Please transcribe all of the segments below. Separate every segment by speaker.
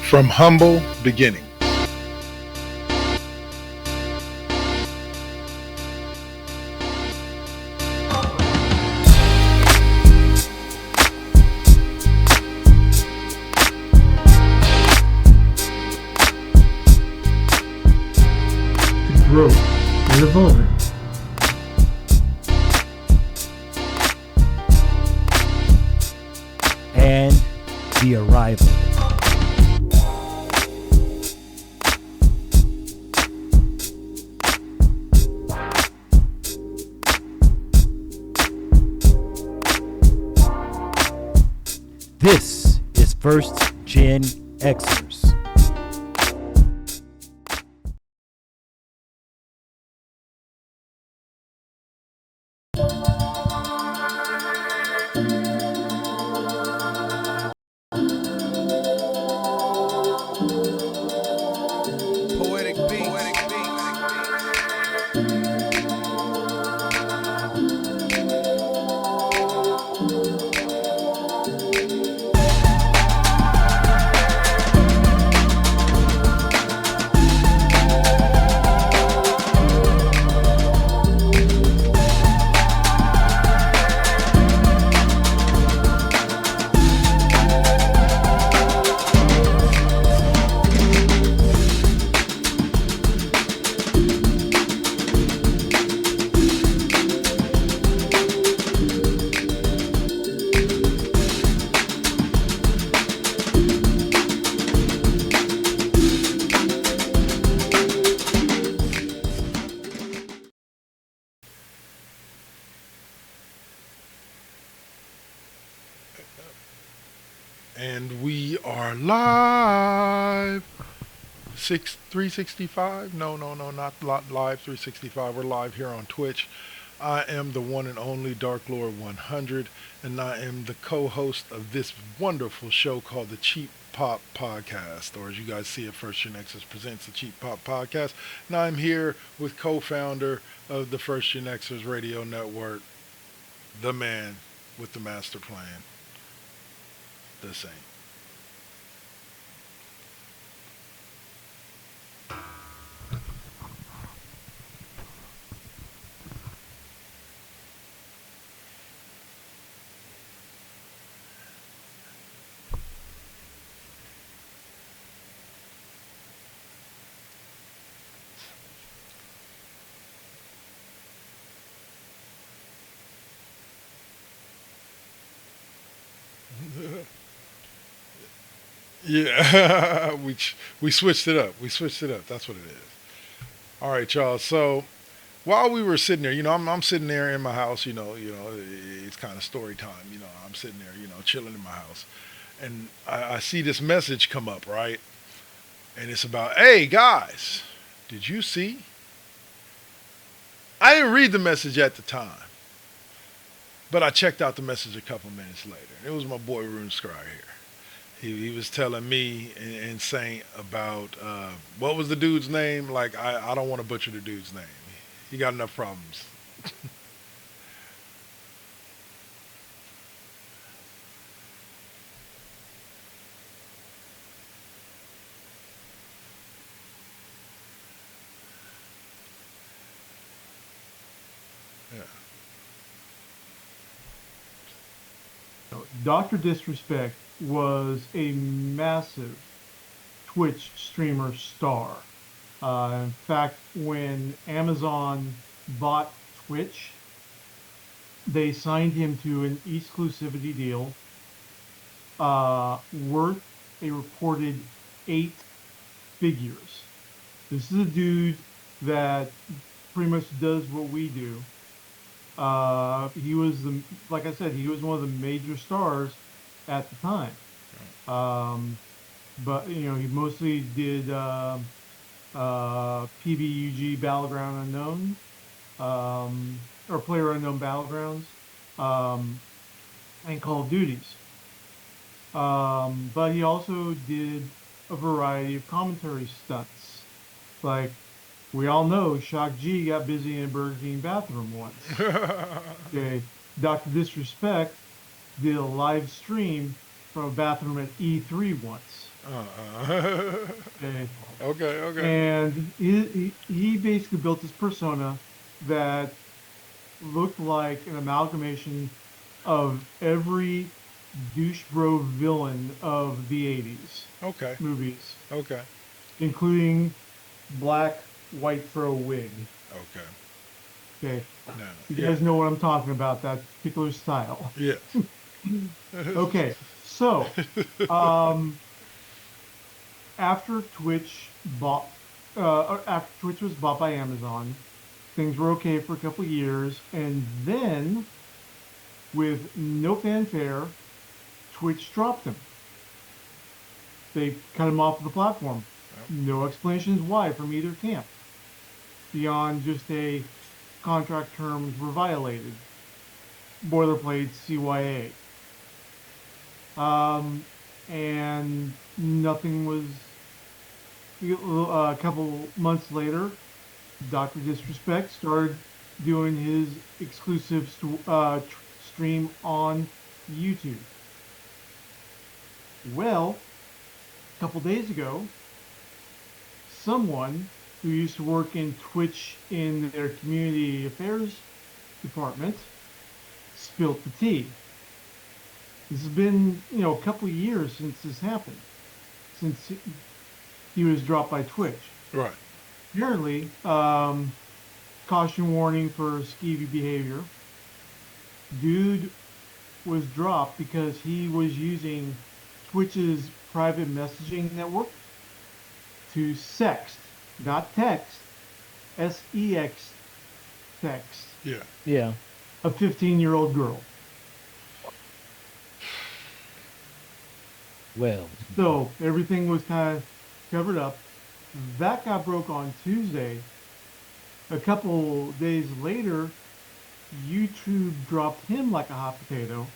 Speaker 1: From humble beginning.
Speaker 2: To grow and evolving.
Speaker 3: And the arrival. This is First GenXers.
Speaker 4: Poetic beats.
Speaker 1: And we are live. 365? No, not live 365. We're live here on Twitch. I am the one and only Dark Lord 100, and I am the co-host of this wonderful show called the Cheap Pop Podcast, or as you guys see it, First GenXers presents the Cheap Pop Podcast. And I'm here with co-founder of the First GenXers Radio Network, the man with the master plan, the Saint. Yeah, we switched it up. We switched it up. That's what it is. All right, y'all. So while we were sitting there, I'm sitting there in my house. It's kind of story time. I'm sitting there, chilling in my house, and I see this message come up, right? And it's about, hey guys, did you see? I didn't read the message at the time, but I checked out the message a couple minutes later. It was my boy Rune Scry here. He was telling me and saying about what was the dude's name? Like I don't want to butcher the dude's name. He got enough problems. Yeah.
Speaker 2: Dr. Disrespect was a massive Twitch streamer star. In fact, when Amazon bought Twitch, they signed him to an exclusivity deal worth a reported 8 figures. This is a dude that pretty much does what we do. He was like I said, he was one of the major stars at the time. But he mostly did PBUG Battleground Unknown, or Player Unknown Battlegrounds, and Call of Duties. But he also did a variety of commentary stunts. Like, we all know Shock G got busy in a Burger King bathroom once. Okay, Dr. Disrespect did a live stream from a bathroom at E3 once.
Speaker 1: Uh-uh.
Speaker 2: Okay.
Speaker 1: Okay, okay.
Speaker 2: And he basically built this persona that looked like an amalgamation of every douche bro villain of the 80s
Speaker 1: Okay.
Speaker 2: movies,
Speaker 1: Okay.
Speaker 2: including black white throw wig.
Speaker 1: Okay.
Speaker 2: Okay.
Speaker 1: No.
Speaker 2: You
Speaker 1: Yeah.
Speaker 2: guys know what I'm talking about, that particular style.
Speaker 1: Yes.
Speaker 2: Okay. So, um, after Twitch bought, or after Twitch was bought by Amazon, things were okay for a couple of years, and then with no fanfare, Twitch dropped him. They cut him off of the platform. No explanations why from either camp, beyond just a contract terms were violated. Boilerplate CYA. Um, and nothing was. A couple months later, Dr. Disrespect started doing his exclusive stream on YouTube. Well, a couple days ago, someone who used to work in Twitch in their community affairs department spilt the tea. This has been, a couple of years since this happened, since he was dropped by Twitch.
Speaker 1: Right.
Speaker 2: Apparently, caution warning for skeevy behavior. Dude was dropped because he was using Twitch's private messaging network to sext, not text, sex text,
Speaker 1: Yeah.
Speaker 3: Yeah.
Speaker 2: a 15-year-old girl.
Speaker 3: Well,
Speaker 2: So everything was kind of covered up. That got broke on Tuesday. A couple days later, YouTube dropped him like a hot potato.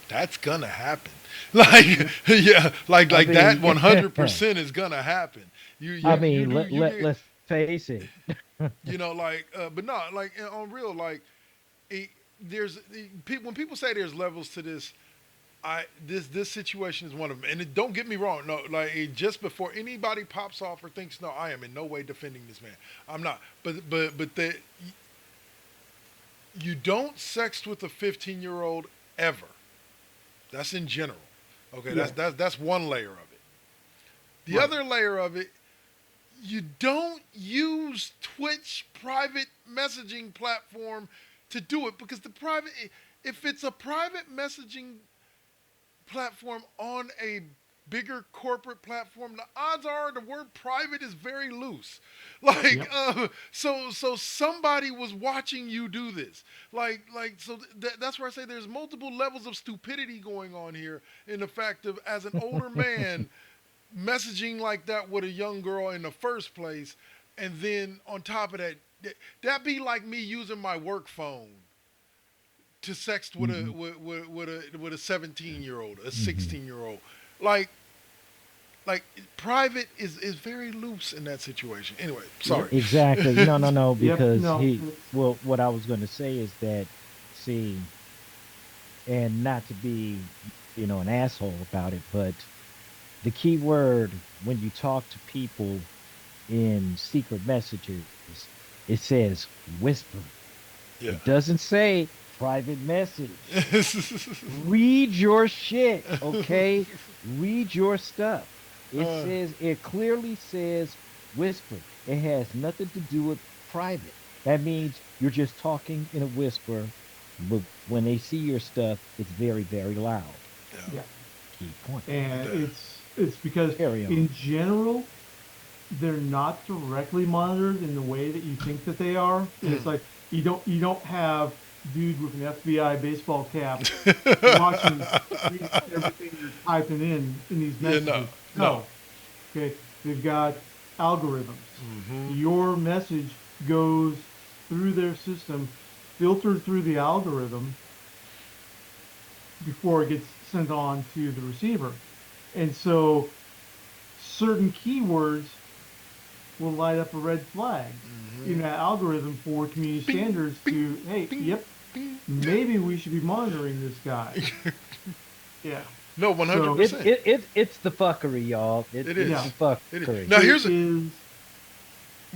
Speaker 1: That's gonna happen. Like, yeah,
Speaker 3: I
Speaker 1: like that
Speaker 3: mean,
Speaker 1: 100% is gonna happen.
Speaker 3: I
Speaker 1: You
Speaker 3: mean,
Speaker 1: do you get
Speaker 3: let's face it.
Speaker 1: like but no, like on real, like it, there's people when people say there's levels to this. This situation is one of them, and don't get me wrong. No, like just before anybody pops off or thinks, no, I am in no way defending this man. I'm not. But you don't sext with a 15-year-old ever. That's in general. Okay,
Speaker 2: Yeah,
Speaker 1: that's one layer of it. The
Speaker 2: right.
Speaker 1: other layer of it, you don't use Twitch private messaging platform to do it because if it's a private messaging platform on a bigger corporate platform, the odds are the word private is very loose. Like,
Speaker 2: Yep.
Speaker 1: so somebody was watching you do this. So that's where I say there's multiple levels of stupidity going on here in the fact of as an older man messaging like that with a young girl in the first place, and then on top of that, that be like me using my work phone to sext with a
Speaker 3: Hmm.
Speaker 1: with a 17-year-old, a
Speaker 3: Hmm.
Speaker 1: 16-year-old, like like private is very loose in that situation. Anyway, sorry.
Speaker 2: Yep.
Speaker 3: Exactly. No, no, no,
Speaker 2: Yep.
Speaker 3: because
Speaker 2: No.
Speaker 3: well, what I was going to say is that, see, and not to be, an asshole about it, but the key word when you talk to people in secret messages, it says whisper.
Speaker 1: Yeah.
Speaker 3: It doesn't say private message. Read your shit, okay? Read your stuff.
Speaker 1: uh,
Speaker 3: It clearly says whisper. It has nothing to do with private. That means you're just talking in a whisper, but when they see your stuff, it's very, very loud.
Speaker 1: yeah.
Speaker 2: Yeah.
Speaker 3: Key point.
Speaker 2: And
Speaker 1: Yeah.
Speaker 2: it's because
Speaker 3: Carry on.
Speaker 2: in general, they're not directly monitored in the way that you think that they are. It's like you don't have dude with an FBI baseball cap watching reading everything you're typing in these
Speaker 1: Yeah. No.
Speaker 2: messages.
Speaker 1: No.
Speaker 2: No. Okay. They've got algorithms.
Speaker 1: Hmm.
Speaker 2: Your message goes through their system, filtered through the algorithm before it gets sent on to the receiver. And so certain keywords will light up a red flag in that algorithm for community
Speaker 1: Bing,
Speaker 2: standards
Speaker 1: bing,
Speaker 2: to, hey,
Speaker 1: bing,
Speaker 2: yep,
Speaker 1: bing.
Speaker 2: maybe we should be monitoring this guy. Yeah.
Speaker 1: No, one hundred
Speaker 2: So
Speaker 1: percent.
Speaker 3: It's the fuckery, y'all.
Speaker 1: It
Speaker 3: It's
Speaker 2: yeah,
Speaker 3: the
Speaker 1: is. It is.
Speaker 3: fuckery.
Speaker 1: Now
Speaker 2: it
Speaker 1: here's a
Speaker 2: is.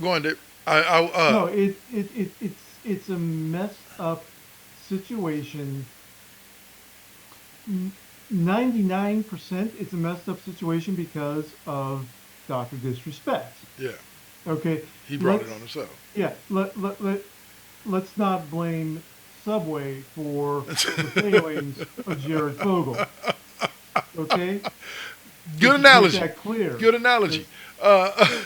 Speaker 1: going to. I
Speaker 2: No, it's a messed up situation. 99% it's a messed up situation because of Dr. Disrespect.
Speaker 1: Yeah,
Speaker 2: Okay,
Speaker 1: he brought it on
Speaker 2: let's
Speaker 1: himself.
Speaker 2: yeah, let's not blame Subway for the failings of Jared Fogle. Okay,
Speaker 1: Good
Speaker 2: let's just make
Speaker 1: analogy.
Speaker 2: that clear.
Speaker 1: Good analogy.
Speaker 2: Because
Speaker 1: Uh,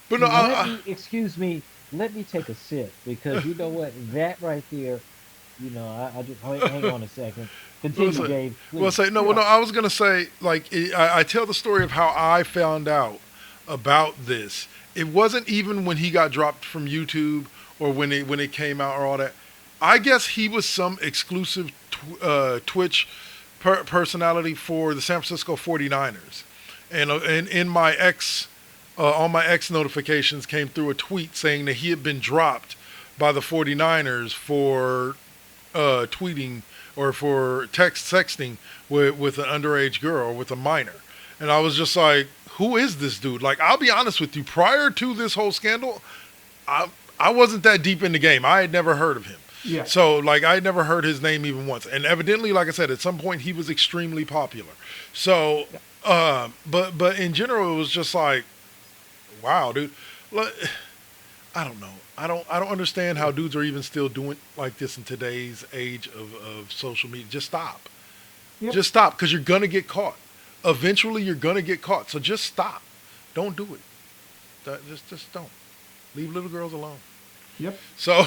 Speaker 1: but no,
Speaker 3: Let me excuse me. Let me take a sip because you know what? That right there. I just hang on a second.
Speaker 1: we'll
Speaker 3: Continue,
Speaker 1: say,
Speaker 3: Dave,
Speaker 1: we'll
Speaker 3: please.
Speaker 1: say no. Well, no,
Speaker 2: yeah,
Speaker 1: I was gonna say like I tell the story of how I found out about this. It wasn't even when he got dropped from YouTube or when it came out or all that. I guess he was some exclusive Twitch personality for the San Francisco 49ers. And in my X, all my X notifications came through a tweet saying that he had been dropped by the 49ers for tweeting or for sexting with an underage girl, with a minor. And I was just like, who is this dude? Like, I'll be honest with you, prior to this whole scandal, I, I wasn't that deep in the game. I had never heard of him.
Speaker 2: yeah,
Speaker 1: So, like, I had never heard his name even once. And evidently, like I said, at some point he was extremely popular. So,
Speaker 2: yeah.
Speaker 1: but in general, it was just like, wow, dude. Like, I don't know. I don't understand how dudes are even still doing like this in today's age of social media. Just stop.
Speaker 2: Yep,
Speaker 1: Just stop because you're gonna get caught. Eventually you're gonna get caught. So just stop. Don't do it. Just don't. Leave little girls alone.
Speaker 2: yep.
Speaker 1: So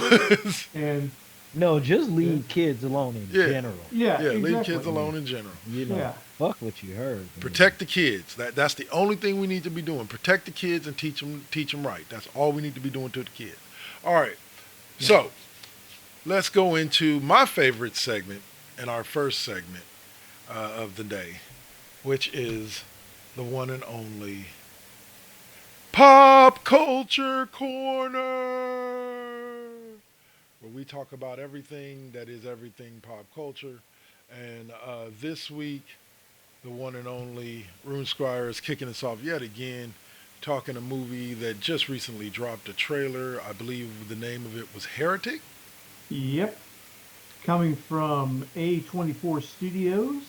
Speaker 2: And
Speaker 3: No, just
Speaker 2: yeah,
Speaker 3: leave kids alone in
Speaker 1: yeah.
Speaker 3: general.
Speaker 2: yeah,
Speaker 1: Yeah, leave kids
Speaker 2: exactly.
Speaker 1: alone in general.
Speaker 3: You know,
Speaker 2: Yeah,
Speaker 3: fuck what you heard.
Speaker 1: Protect the kids. That's the only thing we need to be doing. Protect the kids and teach them right. That's all we need to be doing to the kids. All right.
Speaker 2: yeah.
Speaker 1: So, let's go into my favorite segment and our first segment of the day, which is the one and only Pop Culture Corner, where we talk about everything that is everything pop culture. And this week, the one and only Rune Squire is kicking us off yet again, talking a movie that just recently dropped a trailer. I believe the name of it was Heretic.
Speaker 2: Yep. Coming from A24 Studios,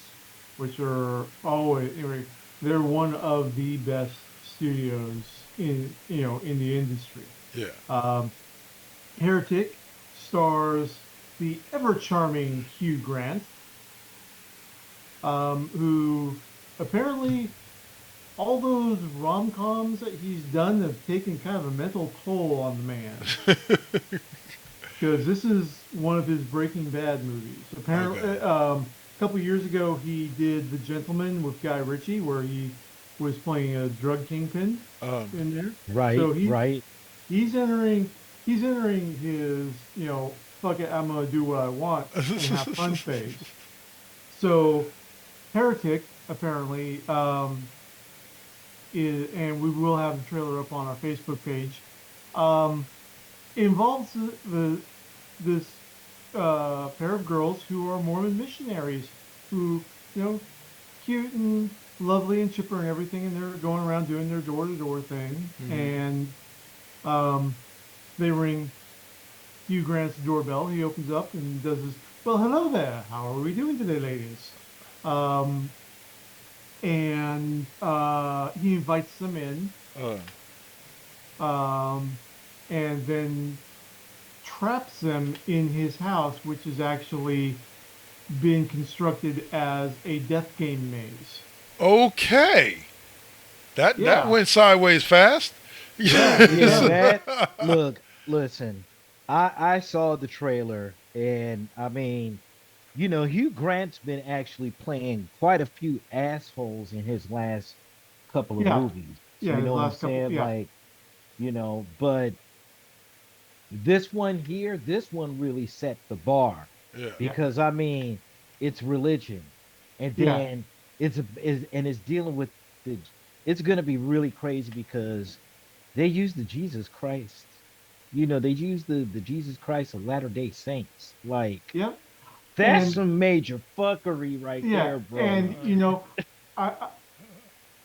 Speaker 2: which are always anyway, they're one of the best studios in the industry.
Speaker 1: Yeah.
Speaker 2: Um, Heretic stars the ever charming Hugh Grant, who apparently all those rom-coms that he's done have taken kind of a mental toll on the man. Because this is one of his Breaking Bad movies.
Speaker 1: Okay.
Speaker 2: Apparently, a couple years ago, he did The Gentleman with Guy Ritchie, where he was playing a drug kingpin
Speaker 1: Um,
Speaker 2: in there.
Speaker 3: Right,
Speaker 2: So
Speaker 3: right.
Speaker 2: he's entering he's entering his fuck it, I'm gonna do what I want and have fun phase. So Heretic apparently is, and we will have the trailer up on our Facebook page. Um, involves this pair of girls who are Mormon missionaries who, you know, cute and lovely and chipper and everything, and they're going around doing their door to door thing,
Speaker 1: mhm.
Speaker 2: and um, they ring Hugh Grant's doorbell. He opens up and does his, well, hello there. How are we doing today, ladies? Um, and he invites them in,
Speaker 1: uh,
Speaker 2: um, and then traps them in his house, which is actually been constructed as a death game maze.
Speaker 1: okay. That
Speaker 2: Yeah,
Speaker 1: went sideways fast.
Speaker 2: yeah, it
Speaker 3: Yeah,
Speaker 2: does.
Speaker 3: that look, listen. I saw the trailer and I mean, Hugh Grant's been actually playing quite a few assholes in his last couple of
Speaker 2: Yeah,
Speaker 3: movies.
Speaker 2: yeah.
Speaker 3: You
Speaker 2: His
Speaker 3: know what I'm
Speaker 2: last couple.
Speaker 3: saying?
Speaker 2: Yeah,
Speaker 3: Like, but this one here, this one really set the bar
Speaker 1: Yeah.
Speaker 2: yeah,
Speaker 3: because I mean, it's religion, and
Speaker 2: yeah,
Speaker 3: then it's dealing with the. It's gonna be really crazy because they use the Jesus Christ. They use the Jesus Christ of Latter Day Saints. Like,
Speaker 2: yeah.
Speaker 3: That's
Speaker 2: And
Speaker 3: some major fuckery right
Speaker 2: yeah,
Speaker 3: there, bro.
Speaker 2: and I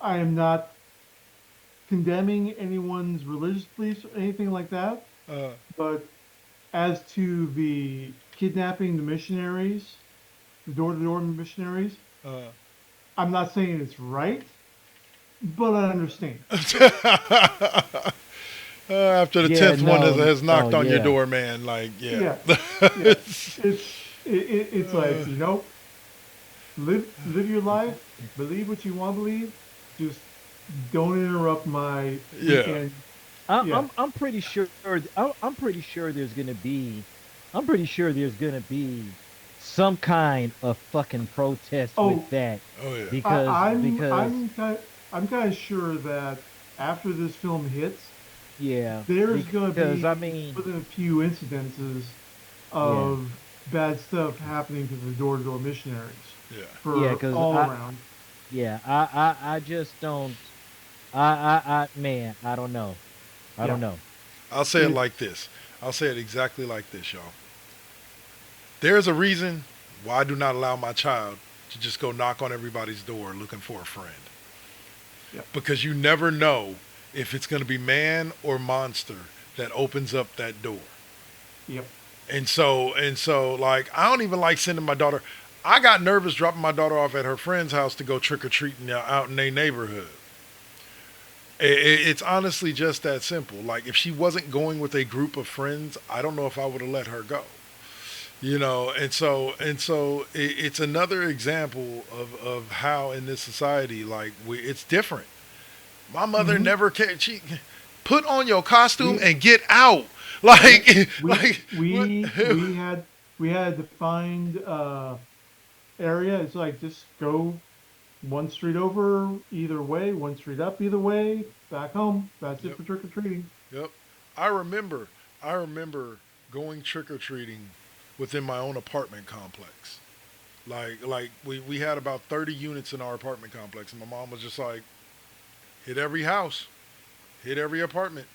Speaker 2: I am not condemning anyone's religious beliefs or anything like that,
Speaker 1: uh,
Speaker 2: but as to the kidnapping the missionaries, the door-to-door missionaries,
Speaker 1: uh.
Speaker 2: I'm not saying it's right, but I understand.
Speaker 1: After the
Speaker 3: Yeah,
Speaker 1: 10th one
Speaker 3: no,
Speaker 1: has
Speaker 3: no,
Speaker 1: knocked on your
Speaker 3: yeah.
Speaker 1: door, man, like, yeah.
Speaker 2: Yeah, yeah. It's like, live your life, believe what you want to believe, just don't interrupt my
Speaker 1: Yeah.
Speaker 2: weekend.
Speaker 3: I,
Speaker 2: Yeah.
Speaker 3: I'm pretty sure. I'm pretty sure there's gonna be. I'm pretty sure there's gonna be some kind of fucking protest with
Speaker 2: Oh,
Speaker 3: that,
Speaker 1: Oh, yeah.
Speaker 3: because because
Speaker 2: I'm kind of sure that after this film hits,
Speaker 3: yeah,
Speaker 2: there's going to
Speaker 3: because I
Speaker 2: be
Speaker 3: mean,
Speaker 2: more than a few incidences
Speaker 3: yeah,
Speaker 2: of bad stuff happening to the door-to-door missionaries
Speaker 1: Yeah.
Speaker 3: yeah,
Speaker 2: for
Speaker 3: because
Speaker 2: all around.
Speaker 3: I just don't. Man, I don't know. I
Speaker 2: Yeah.
Speaker 3: don't know.
Speaker 1: I'll say it
Speaker 2: It's
Speaker 1: like this. I'll say it exactly like this, y'all. There's a reason why I do not allow my child to just go knock on everybody's door looking for a friend.
Speaker 2: yeah.
Speaker 1: Because you never know if it's going to be man or monster that opens up that door.
Speaker 2: Yep.
Speaker 1: And so, like, I don't even like sending my daughter. I got nervous dropping my daughter off at her friend's house to go trick or treating out in their neighborhood. It's honestly just that simple. Like, if she wasn't going with a group of friends, I don't know if I would have let her go. And so it's another example of how in this society, like, it's different. My mother
Speaker 2: Hmm.
Speaker 1: never cared. She put on your costume
Speaker 2: We
Speaker 1: and get out.
Speaker 2: yeah
Speaker 1: Like,
Speaker 2: we
Speaker 1: like what?
Speaker 2: we we had we had a defined area. It's like just go one street over either way, one street up either way, back home. That's it
Speaker 1: Yep,
Speaker 2: for trick or treating.
Speaker 1: yep. I remember, I remember going trick or treating within my own apartment complex. Like we had about 30 units in our apartment complex, and my mom was just like, hit every house, hit every apartment,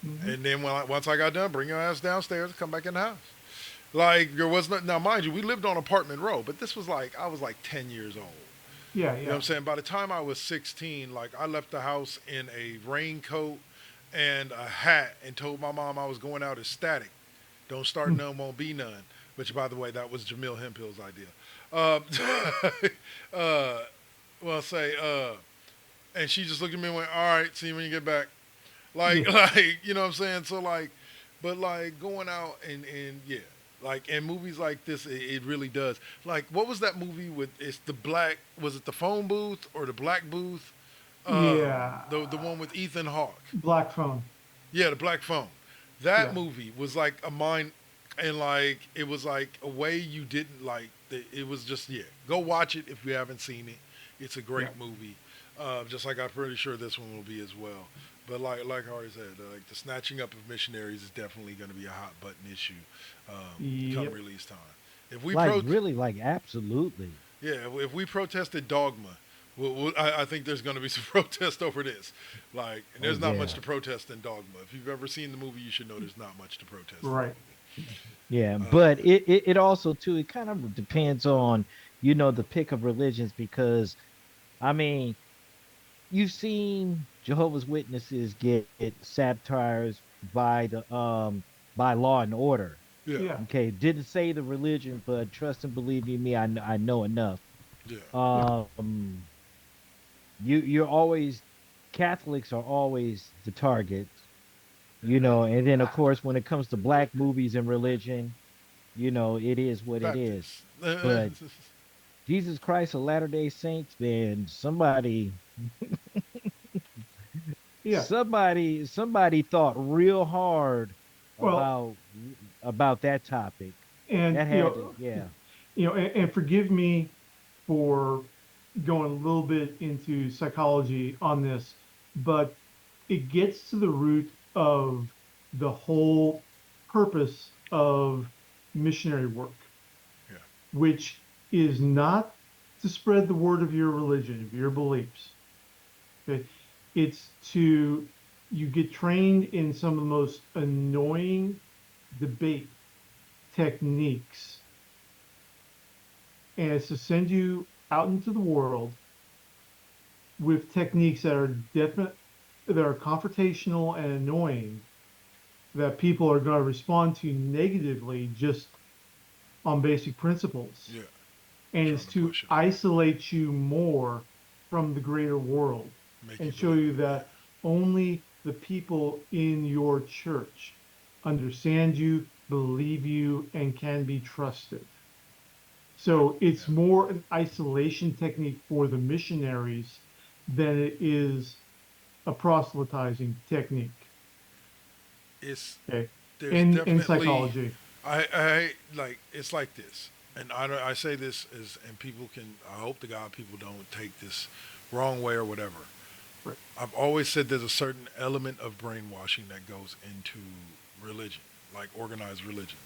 Speaker 2: Hmm.
Speaker 1: and then once I got done, bring your ass downstairs and come back in the house. Like there was not now, mind you, we lived on apartment row, but this was like I was like 10 years old.
Speaker 2: Yeah,
Speaker 1: You know what
Speaker 2: yeah.
Speaker 1: I'm saying? By the time I was 16, like I left the house in a raincoat and a hat and told my mom I was going out ecstatic. Don't start
Speaker 2: Hmm.
Speaker 1: none, won't be none. Which, by the way, that was Jamil Hemphill's idea. Uh, uh, well, say, and she just looked at me and went, "All right, see you when you get back." Like,
Speaker 2: Yeah,
Speaker 1: like you know what I'm saying? So like, but like going out and yeah, like and movies like this, it really does. Like, what was that movie with? It's the black. Was it the phone booth or the black booth?
Speaker 2: yeah.
Speaker 1: The one with Ethan Hawke.
Speaker 2: Black phone.
Speaker 1: Yeah, the black phone. That
Speaker 2: Yeah,
Speaker 1: movie was like a mind, and like it was like a way you didn't like. It was just yeah. Go watch it if you haven't seen it. It's a
Speaker 2: yeah,
Speaker 1: great movie. Just like I'm pretty sure this one will be as well. But like Hardy said, like the snatching up of missionaries is definitely going to be a hot button issue come
Speaker 2: yep.
Speaker 1: release time. If we
Speaker 3: Like
Speaker 1: pro,
Speaker 3: really, like absolutely.
Speaker 1: yeah, if we protested dogma, I think there's going to be some protest over this. Like, and
Speaker 3: Oh
Speaker 1: there's not much
Speaker 3: yeah,
Speaker 1: to protest in dogma. If you've ever seen the movie, you should know there's not much to protest in the
Speaker 2: Right.
Speaker 1: movie.
Speaker 3: yeah. But it also too. It kind of depends on the pick of religions, because I mean, you've seen Jehovah's Witnesses get satires by Law and Order.
Speaker 1: Yeah,
Speaker 2: Yeah,
Speaker 3: Okay, didn't say the religion, but trust and believe me, I know enough.
Speaker 1: yeah,
Speaker 2: yeah,
Speaker 3: Um, you're always Catholics are always the target, and then of course when it comes to black movies and religion, it is what it is.
Speaker 1: Baptist.
Speaker 3: But Jesus Christ of Latter-day Saints, man,
Speaker 2: yeah.
Speaker 3: somebody thought real hard
Speaker 2: Well,
Speaker 3: about about that topic.
Speaker 2: and
Speaker 3: That had to, yeah.
Speaker 2: and forgive me for going a little bit into psychology on this, but it gets to the root of the whole purpose of missionary work,
Speaker 1: Yeah,
Speaker 2: which is not to spread the word of your religion, of your beliefs. Okay? It's to you get trained in some of the most annoying debate techniques and it's to send you out into the world with techniques that are definite, that are confrontational and annoying, that people are going to respond to negatively just on basic principles,
Speaker 1: Yeah,
Speaker 2: and
Speaker 1: trying
Speaker 2: is
Speaker 1: to
Speaker 2: to
Speaker 1: push it on.
Speaker 2: isolate you more from the greater world
Speaker 1: Make you
Speaker 2: and show
Speaker 1: believe
Speaker 2: you
Speaker 1: it.
Speaker 2: that only the people in your church understand you, believe you, and can be trusted. So it's
Speaker 1: Yeah.
Speaker 2: more an isolation technique for the missionaries than it is a proselytizing technique.
Speaker 1: It's
Speaker 2: Okay.
Speaker 1: there's
Speaker 2: In
Speaker 1: definitely
Speaker 2: psychology.
Speaker 1: I like it's like this, and I say this as and people can. I hope to God people don't take this wrong way or whatever.
Speaker 2: Right.
Speaker 1: I've always said there's a certain element of brainwashing that goes into religion, like organized religion.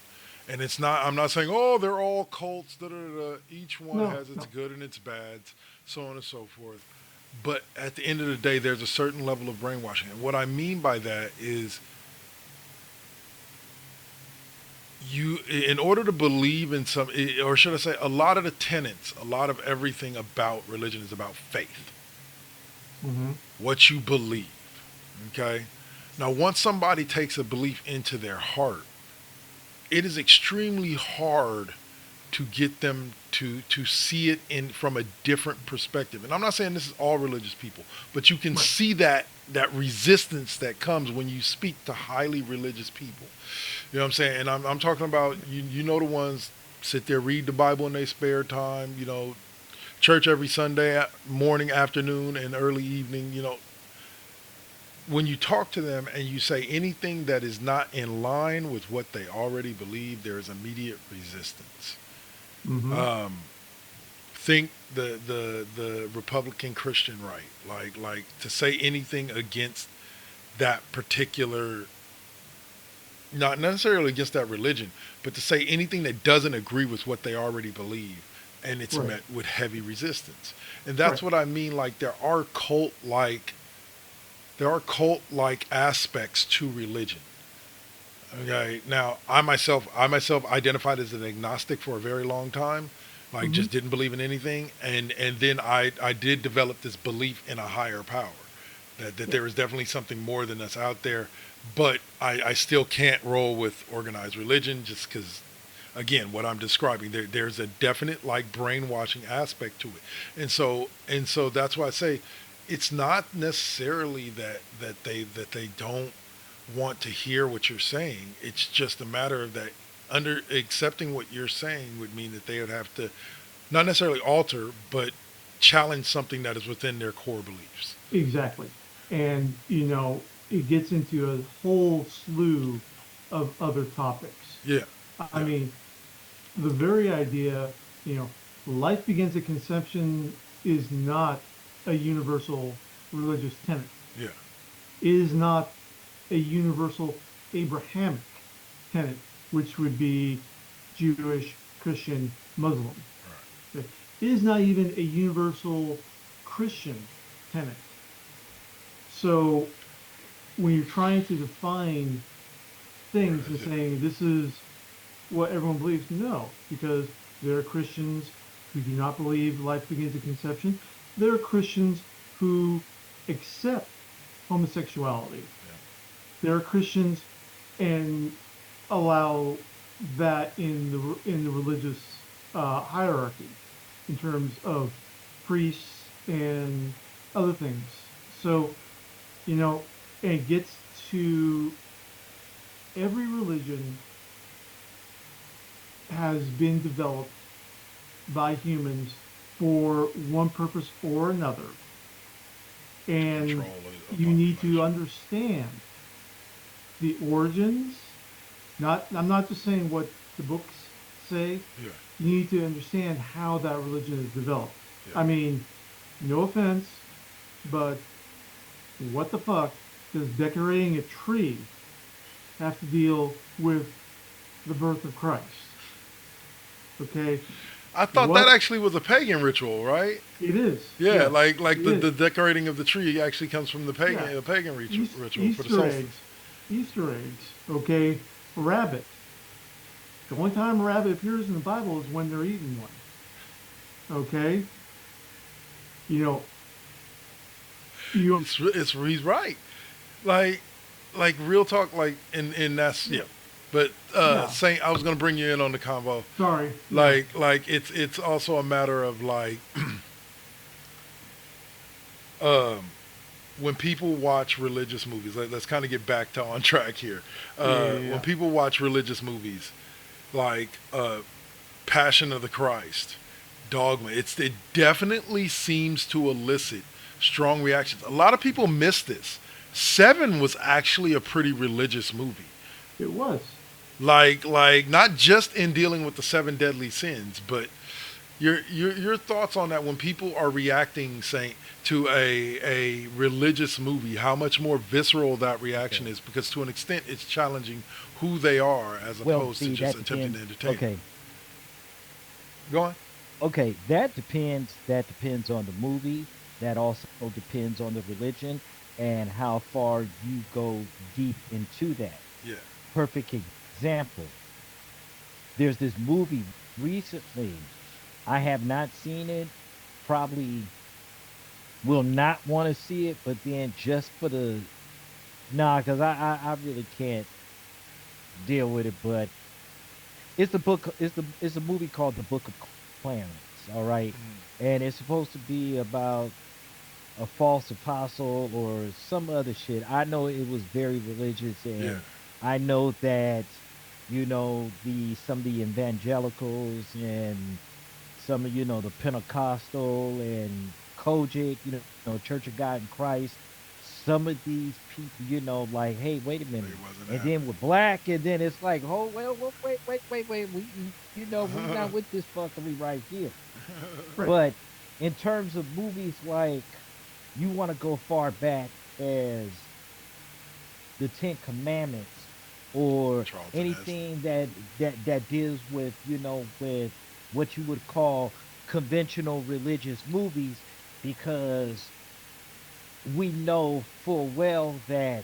Speaker 1: And it's not, I'm not saying, oh, they're all cults, da, da, da, da. Each one
Speaker 2: No,
Speaker 1: has its
Speaker 2: no.
Speaker 1: good and its bads, so on and so forth. But at the end of the day, there's a certain level of brainwashing. And what I mean by that is in order to believe in some, or should I say, a lot of the tenets, a lot of everything about religion is about faith,
Speaker 2: Hmm.
Speaker 1: what you believe. Okay? Now, once somebody takes a belief into their heart, it is extremely hard to get them to see it in from a different perspective. And I'm not saying this is all religious people, but you can
Speaker 2: Right.
Speaker 1: see that resistance that comes when you speak to highly religious people. You know what I'm saying? And I'm talking about you know the ones sit there read the Bible in their spare time. You know, church every Sunday morning, afternoon, and early evening. You know, when you talk to them and you say anything that is not in line with what they already believe, there is immediate resistance.
Speaker 2: Hmm.
Speaker 1: Um, think the Republican Christian right, like to say anything against that particular, not necessarily against that religion, but to say anything that doesn't agree with what they already believe, and it's
Speaker 2: Right.
Speaker 1: met with heavy resistance. And that's
Speaker 2: Right.
Speaker 1: what I mean. Like there are cult like aspects to religion. Okay. Now, I myself identified as an agnostic for a very long time, like
Speaker 2: Hmm.
Speaker 1: just didn't believe in anything, and then I did develop this belief in a higher power, that
Speaker 2: Yeah.
Speaker 1: there is definitely something more than us out there, but I still can't roll with organized religion just because. Again, what I'm describing, there's a definite like brainwashing aspect to it, and so that's why I say it's not necessarily that they don't want to hear what you're saying. It's just a matter of that under accepting what you're saying would mean that they would have to not necessarily alter, but challenge something that is within their core beliefs.
Speaker 2: Exactly. And, it gets into a whole slew of other topics.
Speaker 1: Yeah,
Speaker 2: I
Speaker 1: yeah,
Speaker 2: mean, the very idea, life begins at conception is not a universal religious tenet,
Speaker 1: yeah.
Speaker 2: is not a universal Abrahamic tenet, which would be Jewish, Christian, Muslim.
Speaker 1: Right.
Speaker 2: It is not even a universal Christian tenet. So when you're trying to define
Speaker 1: What
Speaker 2: things and
Speaker 1: is it?
Speaker 2: saying this is what everyone believes, no, because there are Christians who do not believe life begins at conception. There are Christians who accept homosexuality. There are Christians and allow that in the religious hierarchy in terms of priests and other things. So, it gets to every religion has been developed by humans for one purpose or another.
Speaker 1: To control
Speaker 2: And
Speaker 1: a
Speaker 2: you need to
Speaker 1: population.
Speaker 2: understand the origins. I'm not just saying what the books say.
Speaker 1: Yeah,
Speaker 2: You need to understand how that religion is developed.
Speaker 1: yeah.
Speaker 2: I mean, no offense, but what the fuck does decorating a tree have to deal with the birth of Christ? Okay,
Speaker 1: I thought that
Speaker 2: what
Speaker 1: actually was a pagan ritual, right?
Speaker 2: it is,
Speaker 1: Yeah,
Speaker 2: yes,
Speaker 1: like
Speaker 2: it
Speaker 1: the
Speaker 2: is.
Speaker 1: decorating of the tree actually comes from the
Speaker 2: Yeah,
Speaker 1: pagan ritual for the
Speaker 2: Easter
Speaker 1: solstice.
Speaker 2: eggs, Easter eggs. Okay, rabbit. The only time a rabbit appears in the Bible is when they're eating one. Okay, you know, you
Speaker 1: It's he's right. Like like real talk. Like and that's yeah. But
Speaker 2: yeah.
Speaker 1: Saint, I was gonna bring you in on the convo.
Speaker 2: Sorry, yeah,
Speaker 1: Like it's also a matter of like um when people watch religious movies. Let's kind of get back to on track here.
Speaker 2: yeah, yeah,
Speaker 1: When
Speaker 2: yeah.
Speaker 1: people watch religious movies, like Passion of the Christ, Dogma, it definitely seems to elicit strong reactions. A lot of people miss this. Seven was actually a pretty religious movie.
Speaker 2: It was.
Speaker 1: Like not just in dealing with the seven deadly sins, but your thoughts on that when people are reacting, saying to a religious movie, how much more visceral that reaction
Speaker 3: Okay.
Speaker 1: is, because to an extent it's challenging who they are as
Speaker 3: Well,
Speaker 1: opposed to
Speaker 3: see,
Speaker 1: just
Speaker 3: that
Speaker 1: attempting to
Speaker 3: depends.
Speaker 1: entertain them.
Speaker 3: Okay.
Speaker 1: Go on.
Speaker 3: Okay, that depends. That depends on the movie. That also depends on the religion and how far you go deep into that.
Speaker 1: Yeah.
Speaker 3: Perfect example. There's this movie recently. I have not seen it. Probably will not want to see it, but then just for the nah, because I really can't deal with it. But it's the book. It's a movie called The Book of Clarence. All right, and it's supposed to be about a false apostle or some other shit. I know it was very religious,
Speaker 1: Yeah.
Speaker 3: and I know that the some of the evangelicals and some of the Pentecostal and Kojic, Church of God in Christ. Some of these people, like, hey, wait a
Speaker 1: It
Speaker 3: minute,
Speaker 1: wasn't
Speaker 3: and
Speaker 1: happening.
Speaker 3: then we're black, and then it's like, oh well, wait, we not with this fuckery right here.
Speaker 2: Right.
Speaker 3: But in terms of movies, like you want to go far back as the Ten Commandments or
Speaker 1: Charlton Heston.
Speaker 3: anything that deals with with what you would call conventional religious movies, because we know full well that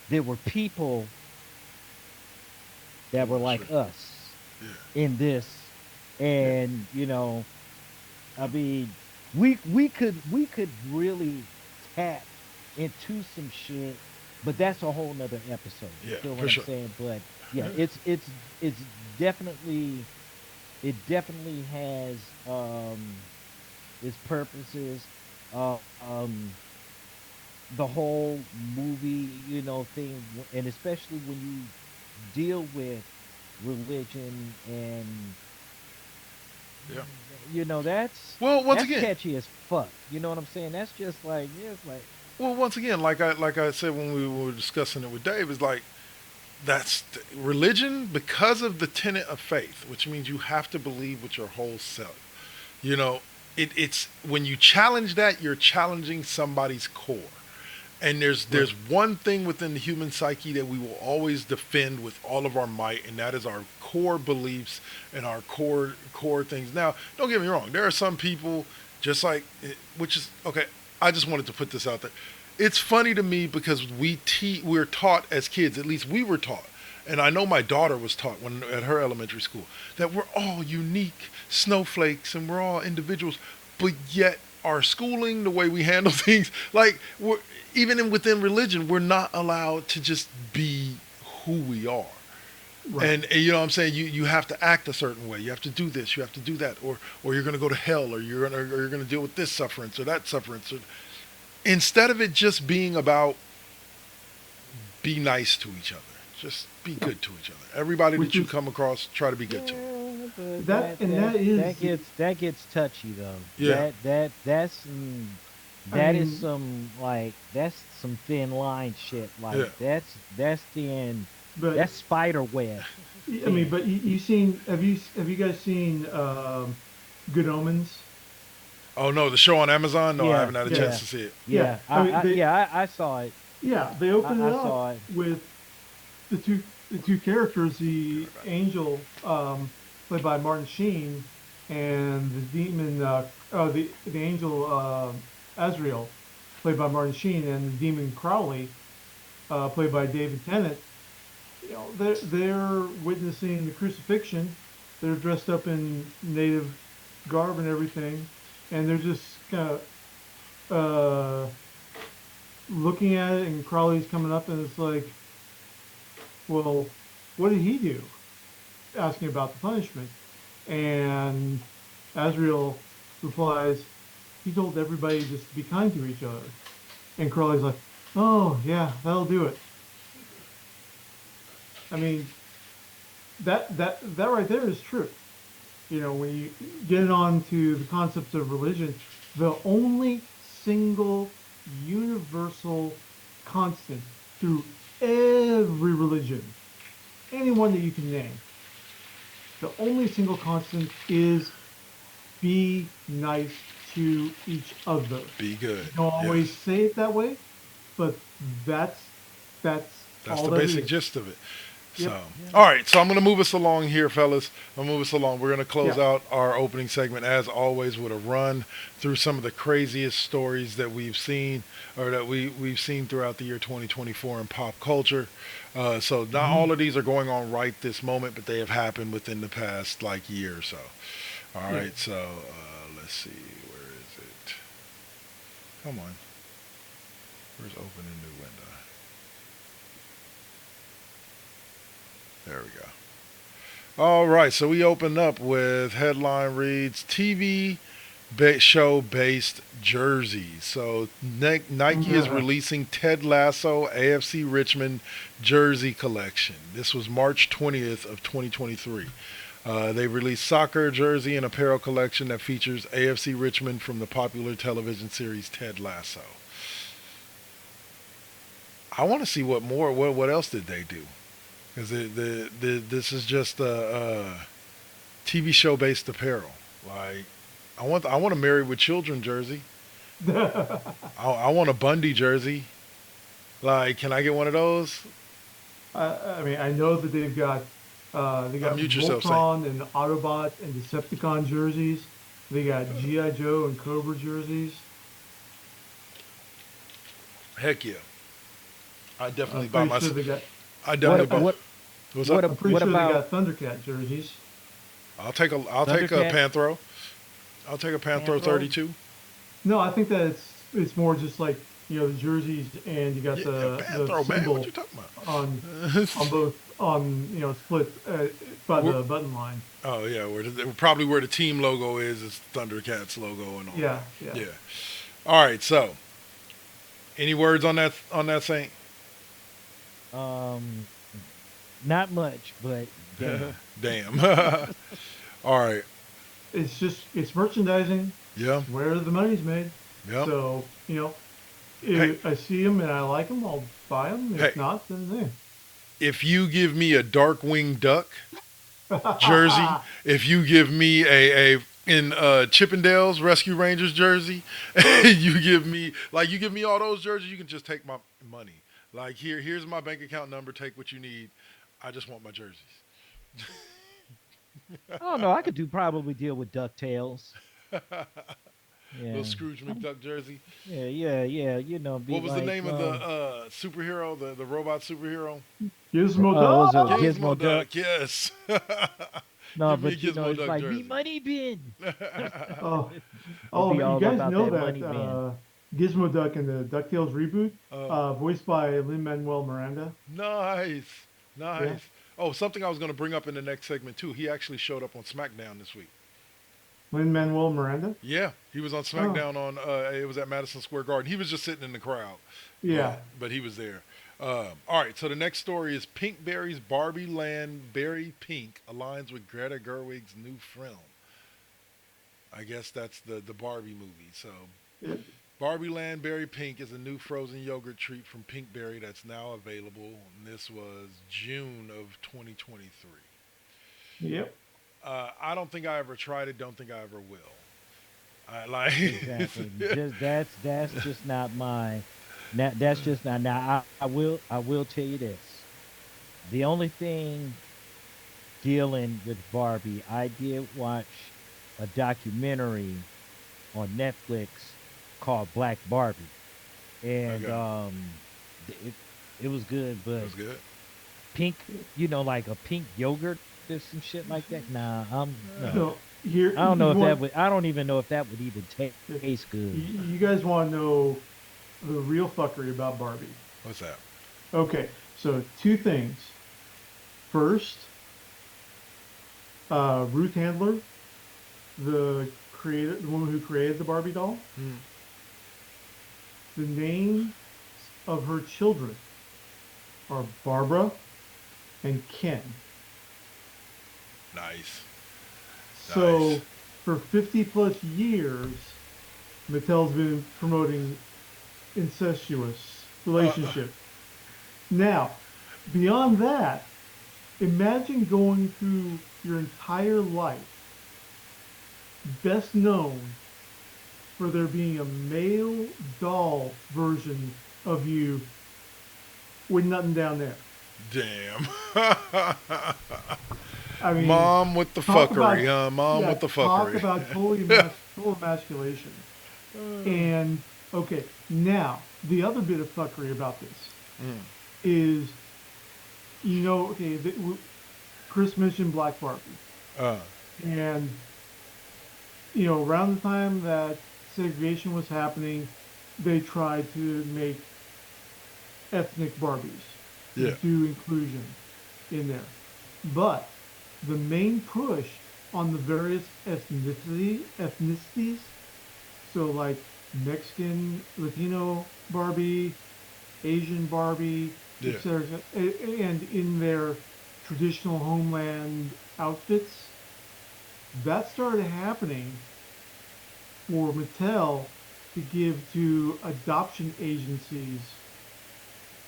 Speaker 3: there were people that were
Speaker 1: Sure.
Speaker 3: like us
Speaker 1: Yeah.
Speaker 3: in this,
Speaker 2: Yeah.
Speaker 3: and I mean, we could really tap into some shit, but that's a whole nother episode. You
Speaker 1: Yeah.
Speaker 3: feel
Speaker 1: For
Speaker 3: what I'm
Speaker 1: sure.
Speaker 3: saying? But yeah, it's definitely it definitely has its purposes. Um, the whole movie, thing, and especially when you deal with religion and
Speaker 1: Yeah.
Speaker 3: that's
Speaker 1: Well, once
Speaker 3: that's
Speaker 1: again,
Speaker 3: catchy as fuck. You know what I'm saying? That's just like, yeah, it's like,
Speaker 1: once again, like I said when we were discussing it with Dave, is like that's religion because of the tenet of faith, which means you have to believe with your whole self. You know, it's when you challenge that, you're challenging somebody's core. And there's
Speaker 2: Right.
Speaker 1: one thing within the human psyche that we will always defend with all of our might, and that is our core beliefs and our core things. Now, don't get me wrong. There are some people just like, which is okay. I just wanted to put this out there. It's funny to me because we're taught as kids, at least we were taught, and I know my daughter was taught when at her elementary school, that we're all unique snowflakes and we're all individuals, but yet our schooling, the way we handle things, like within religion, we're not allowed to just be who we are.
Speaker 2: Right.
Speaker 1: And you know what I'm saying? You have to act a certain way. You have to do this. You have to do that, or you're going to go to hell, or you're going to deal with this sufferance or that sufferance. Instead of it just being about be nice to each other, just be
Speaker 2: Yeah.
Speaker 1: good to each other. Everybody
Speaker 2: Which
Speaker 1: that you
Speaker 2: is
Speaker 1: come across, try to be good to them.
Speaker 3: yeah, but
Speaker 2: that,
Speaker 3: that
Speaker 2: and
Speaker 3: that
Speaker 2: that
Speaker 3: that
Speaker 2: is,
Speaker 3: gets touchy though.
Speaker 1: Yeah,
Speaker 2: I
Speaker 3: That is
Speaker 2: mean,
Speaker 3: some, like, that's some thin line shit.
Speaker 1: yeah.
Speaker 3: Like that's thin.
Speaker 2: but
Speaker 3: That's spider web
Speaker 2: I mean,
Speaker 3: thin.
Speaker 2: but you seen, have you guys seen Good Omens?
Speaker 1: Oh no, the show on Amazon. No, I
Speaker 3: Yeah,
Speaker 1: haven't had a
Speaker 2: Yeah.
Speaker 1: chance
Speaker 3: yeah,
Speaker 1: to see it.
Speaker 2: Yeah.
Speaker 3: yeah.
Speaker 2: I mean,
Speaker 3: I saw it.
Speaker 2: they open it
Speaker 3: I
Speaker 2: up
Speaker 3: saw it.
Speaker 2: with the two characters, the angel, played by Martin Sheen, and the demon, the angel, Azrael, played by Martin Sheen, and the demon Crowley, played by David Tennant. They're witnessing the crucifixion. They're dressed up in native. garb and everything, and they're just kind of uh, looking at it, and Crowley's coming up, and it's like, well, what did he do? Asking about the punishment, and Azrael replies, he told everybody just to be kind to each other. And Crowley's like, oh yeah, that'll do it. I mean, that right there is true. You know, when you get on to the concepts of religion, the only single universal constant through every religion, anyone that you can name, the only single constant is be nice to each other.
Speaker 1: Be good.
Speaker 2: You don't
Speaker 1: Yes.
Speaker 2: always say it that way, but that's
Speaker 1: That's
Speaker 2: all
Speaker 1: the
Speaker 2: that it
Speaker 1: basic
Speaker 2: is.
Speaker 1: gist of it.
Speaker 2: Yep.
Speaker 1: So, all right. So I'm going to move us along here, fellas. I'm going to move us along. We're going to close
Speaker 2: Yeah.
Speaker 1: out our opening segment, as always, with a run through some of the craziest stories that we've seen, or that we've seen throughout the year 2024 in pop culture. So not
Speaker 2: Hmm.
Speaker 1: all of these are going on right this moment, but they have happened within the past like year or so. All
Speaker 2: Yeah.
Speaker 1: right. So let's see. Where is it? Come on. Where's open a new window? There we go. All right, so we open up with headline reads TV show based jerseys. So Nike is releasing Ted Lasso AFC Richmond jersey collection. This was March 20th of 2023. They released soccer jersey and apparel collection that features AFC Richmond from the popular television series Ted Lasso. I want to see what more. What else did they do? Because this is just a TV show based apparel. Like I want a Married with Children jersey. I want a Bundy jersey. Like, can I get one of those?
Speaker 2: I mean, I know that they got
Speaker 1: Unmute yourself, Saint.
Speaker 2: Voltron and Autobot and Decepticon jerseys. They got GI Joe and Cobra jerseys.
Speaker 1: Heck yeah! I
Speaker 2: I'm
Speaker 1: definitely buy
Speaker 2: pretty
Speaker 1: my.
Speaker 2: sure they got.
Speaker 1: I definitely
Speaker 3: What
Speaker 1: buy.
Speaker 3: what
Speaker 1: What's
Speaker 3: what
Speaker 1: up?
Speaker 2: I'm pretty
Speaker 3: what
Speaker 2: sure they
Speaker 3: about
Speaker 2: got Thundercat jerseys.
Speaker 1: I'll take a
Speaker 3: Thundercat?
Speaker 1: Panthro. I'll take a Panthro
Speaker 3: Panthro?
Speaker 1: 32.
Speaker 2: No, I think that it's more just like the jerseys, and you got
Speaker 1: Yeah,
Speaker 2: the
Speaker 1: Panthro, man. What you
Speaker 2: symbol
Speaker 1: talking
Speaker 2: on
Speaker 1: about?
Speaker 2: both split by
Speaker 1: We're-
Speaker 2: the button line.
Speaker 1: oh yeah, probably where the team logo is Thundercats logo and all
Speaker 2: Yeah,
Speaker 1: that.
Speaker 2: yeah.
Speaker 1: Yeah. All right. So, any words on that Saint?
Speaker 3: um not much, but damn.
Speaker 1: Damn. All right.
Speaker 2: It's merchandising.
Speaker 1: Yeah.
Speaker 2: It's where the money's made.
Speaker 1: Yeah.
Speaker 2: So
Speaker 1: Hey.
Speaker 2: if I see them and I like them, I'll buy them.
Speaker 1: Hey.
Speaker 2: If not, then
Speaker 1: If you give me a Darkwing Duck
Speaker 2: eh.
Speaker 1: jersey, if you give me a in Chippendales Rescue Rangers jersey, you give me all those jerseys, you can just take my money. Like, here's my bank account number. Take what you need. I just want my jerseys.
Speaker 3: I don't know. I could do probably deal with DuckTales.
Speaker 1: Little
Speaker 3: Yeah.
Speaker 1: Scrooge McDuck jersey.
Speaker 3: Yeah. Be
Speaker 1: What was the
Speaker 3: like,
Speaker 1: name of the superhero? The robot superhero?
Speaker 2: Gizmo
Speaker 3: oh, it was a
Speaker 2: Duck.
Speaker 3: Gizmo
Speaker 1: Gizmo
Speaker 3: Duck.
Speaker 1: Duck. Yes.
Speaker 3: No,
Speaker 1: Give me a
Speaker 3: but
Speaker 1: Gizmo
Speaker 3: it's
Speaker 1: Duck
Speaker 3: like me
Speaker 1: jersey.
Speaker 3: money bin.
Speaker 2: Oh,
Speaker 3: It'd
Speaker 2: oh,
Speaker 3: be
Speaker 2: but you
Speaker 3: all
Speaker 2: guys
Speaker 3: about
Speaker 2: know
Speaker 3: that
Speaker 2: that
Speaker 3: money bin.
Speaker 2: Gizmo Duck in the DuckTales reboot,
Speaker 1: uh,
Speaker 2: voiced by Lin-Manuel Miranda.
Speaker 1: nice,
Speaker 2: Yeah.
Speaker 1: nice. Oh, something I was going to bring up in the next segment too. He actually showed up on SmackDown this week.
Speaker 2: Lin-Manuel Miranda.
Speaker 1: Yeah, he was on
Speaker 2: Oh,
Speaker 1: SmackDown on. It was at Madison Square Garden. He was just sitting in the crowd,
Speaker 2: yeah.
Speaker 1: but he was there. All right, so the next story is Pinkberry's Barbie Land Berry Pink aligns with Greta Gerwig's new film. I guess that's the Barbie movie. So
Speaker 2: Yeah.
Speaker 1: Barbie Land Berry Pink is a new frozen yogurt treat from Pinkberry that's now available. And this was June of 2023.
Speaker 2: Yep.
Speaker 1: I don't think I ever tried it. Don't think I ever will. I like.
Speaker 3: Exactly. Just that's just not my. That's just not. Now I will tell you this. The only thing dealing with Barbie, I did watch a documentary on Netflix called Black Barbie, and
Speaker 1: Okay,
Speaker 3: it it was good,
Speaker 1: that
Speaker 3: but
Speaker 1: was good.
Speaker 3: pink, like a pink yogurt. There's some shit like that. Nah, I'm no.
Speaker 2: So here,
Speaker 3: I don't know
Speaker 2: you
Speaker 3: if that
Speaker 2: want,
Speaker 3: would. I don't even know if that would even taste
Speaker 2: you,
Speaker 3: good.
Speaker 2: you guys want to know the real fuckery about Barbie?
Speaker 1: What's that?
Speaker 2: Okay, so two things. First, Ruth Handler, the woman who created the Barbie doll,
Speaker 1: Mm,
Speaker 2: the names of her children are Barbara and Ken.
Speaker 1: nice. Nice.
Speaker 2: So for 50 plus years, Mattel's been promoting incestuous
Speaker 1: Uh,
Speaker 2: relationships. Now, beyond that, imagine going through your entire life, best known for there being a male doll version of you with nothing down there.
Speaker 1: damn.
Speaker 2: I mean,
Speaker 1: Mom with the
Speaker 2: talk
Speaker 1: fuckery,
Speaker 2: about,
Speaker 1: huh? Mom with
Speaker 2: yeah,
Speaker 1: the
Speaker 2: talk
Speaker 1: fuckery.
Speaker 2: about total emasculation. And okay, now the other bit of fuckery about this
Speaker 1: Mm,
Speaker 2: is, okay, Chris mentioned Black Barbie,
Speaker 1: uh,
Speaker 2: and around the time that segregation was happening, they tried to make ethnic Barbies to
Speaker 1: yeah.
Speaker 2: do inclusion in there. But the main push on the various ethnicities, so like Mexican, Latino Barbie, Asian Barbie,
Speaker 1: Yeah.
Speaker 2: etc., and in their traditional homeland outfits, that started happening for Mattel to give to adoption agencies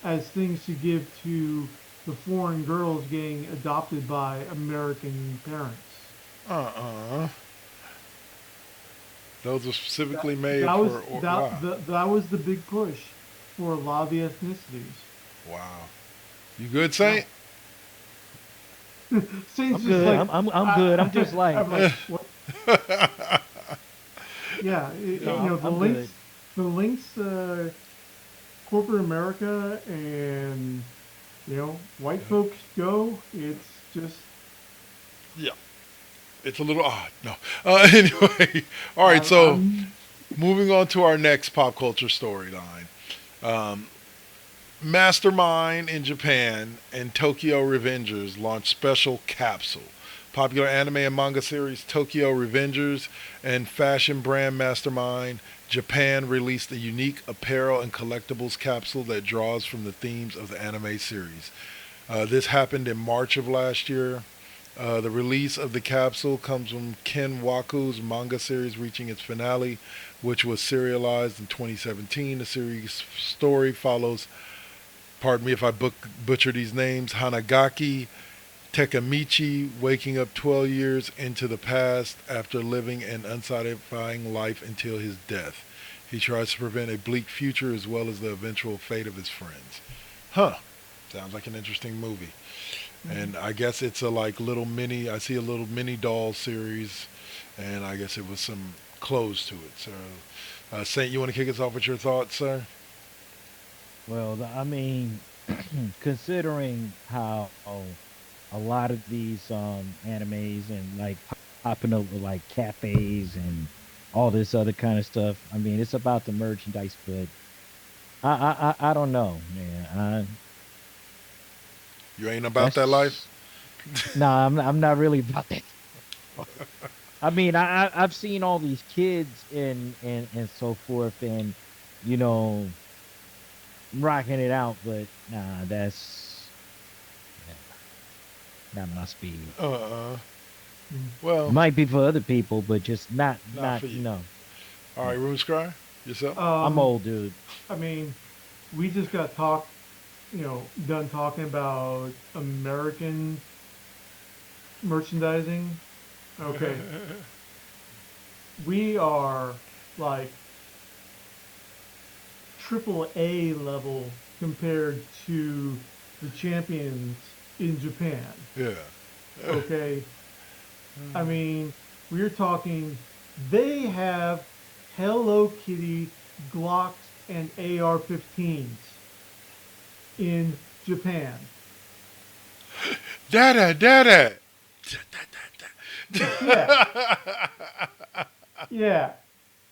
Speaker 2: as things to give to the foreign girls getting adopted by American parents.
Speaker 1: Uh-uh. Those were specifically
Speaker 2: That
Speaker 1: made
Speaker 2: was
Speaker 1: for, wow.
Speaker 2: that was the big push for a lot of the ethnicities.
Speaker 1: Wow. You good,
Speaker 2: Yeah.
Speaker 1: Saint?
Speaker 2: Saints
Speaker 3: I'm
Speaker 2: just
Speaker 3: good.
Speaker 2: like
Speaker 3: I'm good. I'm just like
Speaker 2: I'm like, what? Yeah,
Speaker 3: no.
Speaker 2: the
Speaker 3: I'm good.
Speaker 2: links, corporate America and white folks go. It's just
Speaker 1: Yeah. It's a little odd. No. Anyway. All right. So
Speaker 2: I'm
Speaker 1: moving on to our next pop culture storyline. Um, Mastermind in Japan and Tokyo Revengers launched special capsule. Popular anime and manga series Tokyo Revengers and fashion brand Mastermind Japan released a unique apparel and collectibles capsule that draws from the themes of the anime series. This happened in March of last year. The release of the capsule comes from Ken Waku's manga series reaching its finale, which was serialized in 2017. The series story follows, pardon me if I butcher these names, Hanagaki Takemichi waking up 12 years into the past after living an unsatisfying life until his death. He tries to prevent a bleak future as well as the eventual fate of his friends. Huh. Sounds like an interesting movie. And I guess it's a like little mini. I see a little mini doll series, and I guess it was some clothes to it. So, Saint, you want to kick us off with your thoughts, sir?
Speaker 3: Well, I mean, considering how a lot of these animes and like popping up with like cafes and all this other kind of stuff. I mean, it's about the merchandise, but I don't know, man.
Speaker 1: You ain't about that life.
Speaker 3: That's I'm not really about that. I mean, I've seen all these kids and so forth, and you know, rocking it out, but nah, nah, not my speed.
Speaker 1: Uh. Well,
Speaker 3: Might be for other people, but just
Speaker 1: not
Speaker 3: not
Speaker 1: for you.
Speaker 3: no.
Speaker 1: All right,
Speaker 3: No.
Speaker 1: Room Scry, yourself.
Speaker 3: I'm
Speaker 2: um
Speaker 3: old, dude.
Speaker 2: I mean, we just got done talking about American merchandising. Okay, we are like triple A level compared to the champions in Japan.
Speaker 1: Yeah.
Speaker 2: Okay, I mean, we're talking, they have Hello Kitty Glocks and AR-15s in Japan.
Speaker 1: Dada, dada.
Speaker 2: Yeah, yeah.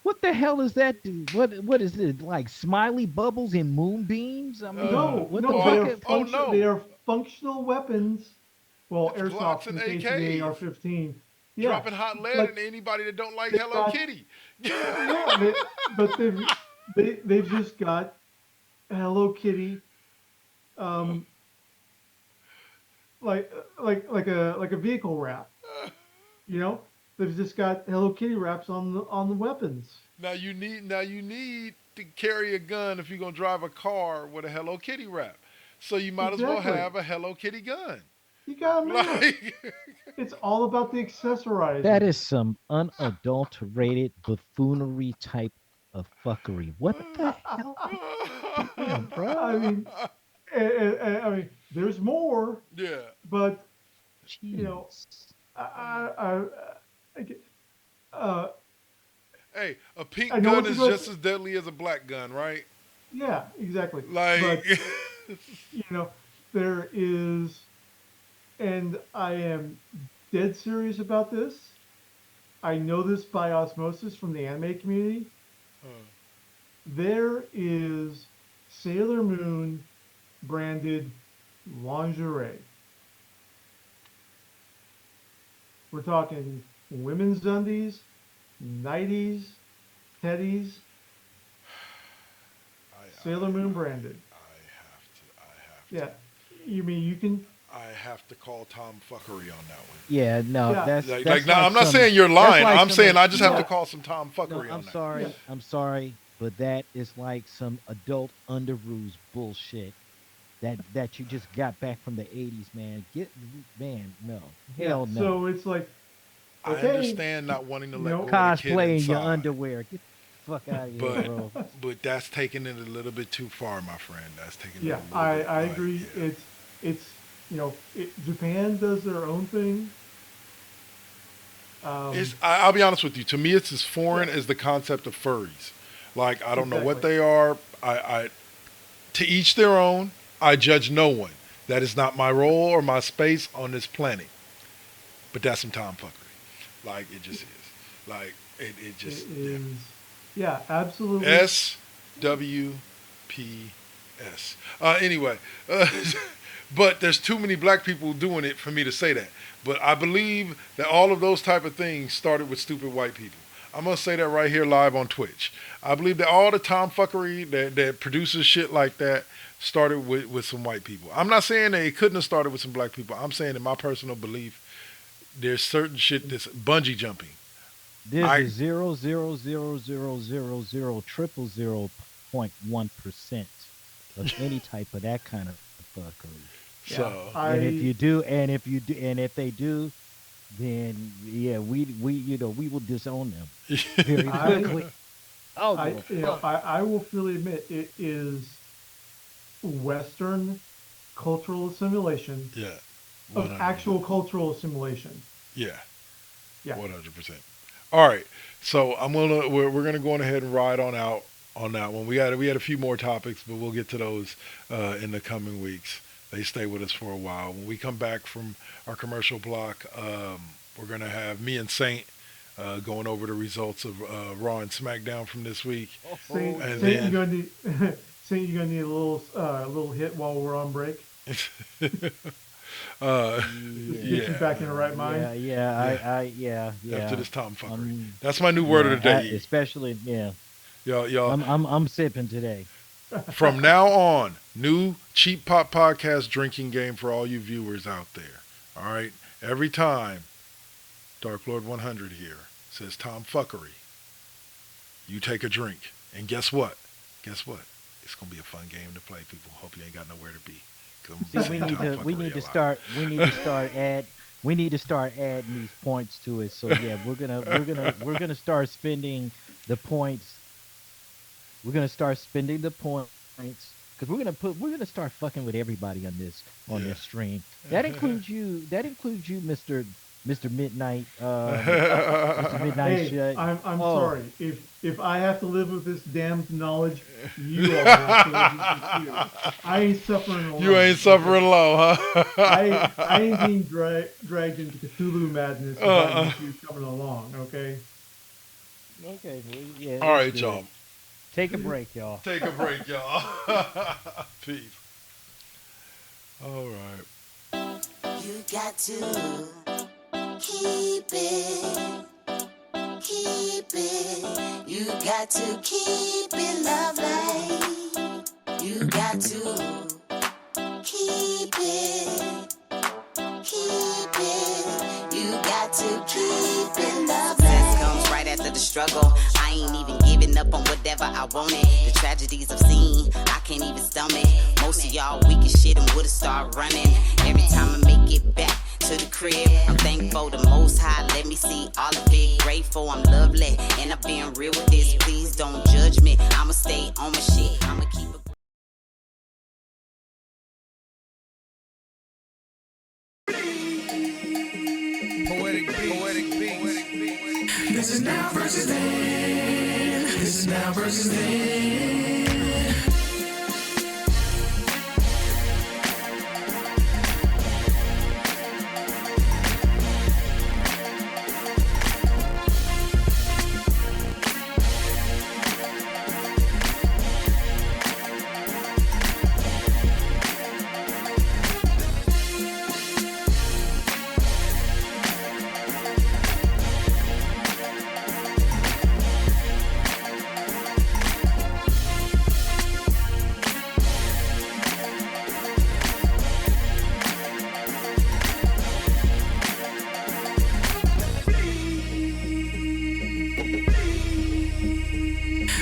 Speaker 3: What the hell is that? What is it like? Smiley bubbles and moonbeams? I mean,
Speaker 2: No,
Speaker 3: what the
Speaker 2: no,
Speaker 3: fuck?
Speaker 1: oh
Speaker 2: they
Speaker 1: no,
Speaker 2: are functional weapons. Well,
Speaker 1: it's Glocks
Speaker 2: airsoft in
Speaker 1: and
Speaker 2: the case of the
Speaker 1: AKs
Speaker 2: AR-15. Yeah,
Speaker 1: dropping hot lead
Speaker 2: like
Speaker 1: in anybody that don't like
Speaker 2: they've
Speaker 1: Hello
Speaker 2: got
Speaker 1: Kitty.
Speaker 2: yeah, but they've just got Hello Kitty, um, like a vehicle wrap. You know, they've just got Hello Kitty wraps on the weapons.
Speaker 1: Now you need to carry a gun if you're gonna drive a car with a Hello Kitty wrap. So you might as well
Speaker 2: Exactly.
Speaker 1: have a Hello Kitty gun.
Speaker 2: You gotta have it.
Speaker 1: Like
Speaker 2: It's all about the
Speaker 3: That
Speaker 2: accessorizing.
Speaker 3: is some unadulterated buffoonery type of fuckery. What the hell? Damn,
Speaker 2: I
Speaker 3: bruh.
Speaker 2: mean, I mean, there's more,
Speaker 1: yeah.
Speaker 2: but you know,
Speaker 3: Jeez.
Speaker 2: I get- uh,
Speaker 1: Hey, a
Speaker 2: I
Speaker 1: pink
Speaker 2: know
Speaker 1: gun
Speaker 2: it's a
Speaker 1: is
Speaker 2: good,
Speaker 1: just as deadly as a black gun, right?
Speaker 2: yeah, exactly.
Speaker 1: Like
Speaker 2: But there is, and I am dead serious about this. I know this by osmosis from the anime community. There is Sailor Moon branded lingerie. We're talking women's undies, nighties, teddies, Sailor Moon branded.
Speaker 1: I have to
Speaker 2: Yeah, you mean you can?
Speaker 1: I have to call Tom fuckery on that one.
Speaker 3: Yeah, no,
Speaker 2: Yeah,
Speaker 1: Like
Speaker 3: that's
Speaker 1: now,
Speaker 3: like
Speaker 1: I'm not
Speaker 3: some
Speaker 1: saying you're
Speaker 3: that's
Speaker 1: lying.
Speaker 3: like
Speaker 1: I'm
Speaker 3: some
Speaker 1: saying I just have to
Speaker 2: yeah,
Speaker 1: call some Tom
Speaker 3: no,
Speaker 1: fuckery on that.
Speaker 2: yeah.
Speaker 3: I'm sorry, but that is like some adult underoos bullshit that you just got back from the 80s, man. Man, no.
Speaker 2: Yeah,
Speaker 3: Hell no.
Speaker 2: so it's like,
Speaker 1: I
Speaker 2: okay,
Speaker 1: understand not wanting to
Speaker 2: you
Speaker 1: let
Speaker 2: know,
Speaker 1: go of the kid
Speaker 3: Cosplay in your
Speaker 1: inside,
Speaker 3: underwear. Get the fuck out of here,
Speaker 1: but
Speaker 3: bro.
Speaker 1: that's taking it a little bit too far, my friend. That's taking it
Speaker 2: yeah,
Speaker 1: a little bit
Speaker 2: I
Speaker 1: like
Speaker 2: agree. It's Japan does their own thing.
Speaker 1: It's,
Speaker 2: Um,
Speaker 1: I'll be honest with you. To me, it's as foreign
Speaker 2: yeah,
Speaker 1: as the concept of furries. Like I don't know what
Speaker 2: exactly.
Speaker 1: they are. I to each their own. I judge no one. That is not my role or my space on this planet. But that's some tomfuckery. Like it just is. Like it
Speaker 2: It
Speaker 1: just yeah.
Speaker 2: is, yeah, absolutely.
Speaker 1: SWPS. Anyway, but there's too many black people doing it for me to say that. But I believe that all of those type of things started with stupid white people. I'm gonna say that right here live on Twitch. I believe that all the tomfuckery that produces shit like that started with some white people. I'm not saying that it couldn't have started with some black people. I'm saying in my personal belief, there's certain shit that's bungee jumping.
Speaker 3: There's
Speaker 1: I
Speaker 3: a 0.1% of any type of that kind of fuckery.
Speaker 2: Yeah,
Speaker 1: so
Speaker 3: And if you do, and if they do, then yeah, we will disown them very
Speaker 2: I,
Speaker 3: quickly. I don't give a fuck.
Speaker 2: I will freely admit it is Western cultural assimilation
Speaker 1: yeah,
Speaker 2: of
Speaker 1: 100%.
Speaker 2: actual cultural assimilation.
Speaker 1: Yeah,
Speaker 2: Yeah,
Speaker 1: 100%. All right, so we're gonna go on ahead and ride on out on that one. We had a few more topics, but we'll get to those in the coming weeks. They stay with us for a while. When we come back from our commercial block, we're gonna have me and Saint going over the results of Raw and SmackDown from this week,
Speaker 3: Oh
Speaker 1: and
Speaker 2: Saint,
Speaker 3: yeah.
Speaker 2: you're
Speaker 1: then
Speaker 2: gonna need Saint, you're gonna need a little hit while we're on break.
Speaker 1: uh,
Speaker 2: Just
Speaker 3: Yeah,
Speaker 2: get you
Speaker 1: yeah,
Speaker 2: back in the right
Speaker 3: yeah,
Speaker 2: mind.
Speaker 3: yeah,
Speaker 1: yeah.
Speaker 3: yeah.
Speaker 1: After this tomfuckery,
Speaker 3: Um,
Speaker 1: that's my new word of
Speaker 3: yeah,
Speaker 1: the day. E.
Speaker 3: especially yeah.
Speaker 1: Y'all,
Speaker 3: I'm sipping today.
Speaker 1: from now on, new cheap pop podcast drinking game for all you viewers out there. All right, every time Dark Lord 100 here says Tom fuckery, you take a drink, and guess what? Guess what? It's gonna be a fun game to play. People hope you ain't got nowhere to be. 'Cause I'm gonna be
Speaker 3: See,
Speaker 1: saying Tom
Speaker 3: we
Speaker 1: fuckery
Speaker 3: need
Speaker 1: a
Speaker 3: to
Speaker 1: lot.
Speaker 3: start adding these points to it. So yeah, we're gonna start spending the points. We're gonna start spending the points because we're gonna start fucking with everybody on
Speaker 1: Yeah.
Speaker 3: this stream. That includes you. That includes you, Mister Midnight. Mr. midnight
Speaker 2: Hey,
Speaker 3: shit.
Speaker 2: I'm
Speaker 3: Oh,
Speaker 2: sorry. If I have to live with this damned knowledge, you all have to live with it too. I ain't suffering
Speaker 1: You ain't
Speaker 2: alone.
Speaker 1: suffering
Speaker 2: Okay.
Speaker 1: low, huh?
Speaker 2: I ain't being dragged into Cthulhu madness without
Speaker 1: uh,
Speaker 2: you two coming along. Okay.
Speaker 3: okay. Well, yeah,
Speaker 1: all
Speaker 3: it's
Speaker 1: right,
Speaker 3: good.
Speaker 1: y'all.
Speaker 3: Take a break, y'all.
Speaker 1: Take a break, y'all. Peace. All right.
Speaker 5: You got to keep it, keep it. You got to keep it lovely. You got to keep it, keep it. You got to keep it lovely. Success comes right after the struggle. I ain't even giving up on whatever I wanted. The tragedies I've seen, I can't even stomach. Most of y'all weak as shit and would've started running. Every time I make it back to the crib, I'm thankful the most high let me see all of it. Grateful I'm lovely, and I've been real with this. Please don't judge me, I'ma stay on my shit. I'ma keep it.
Speaker 4: Poetic beats. Poetic beats. Poetic beats.
Speaker 6: This is now versus then. This is now versus then.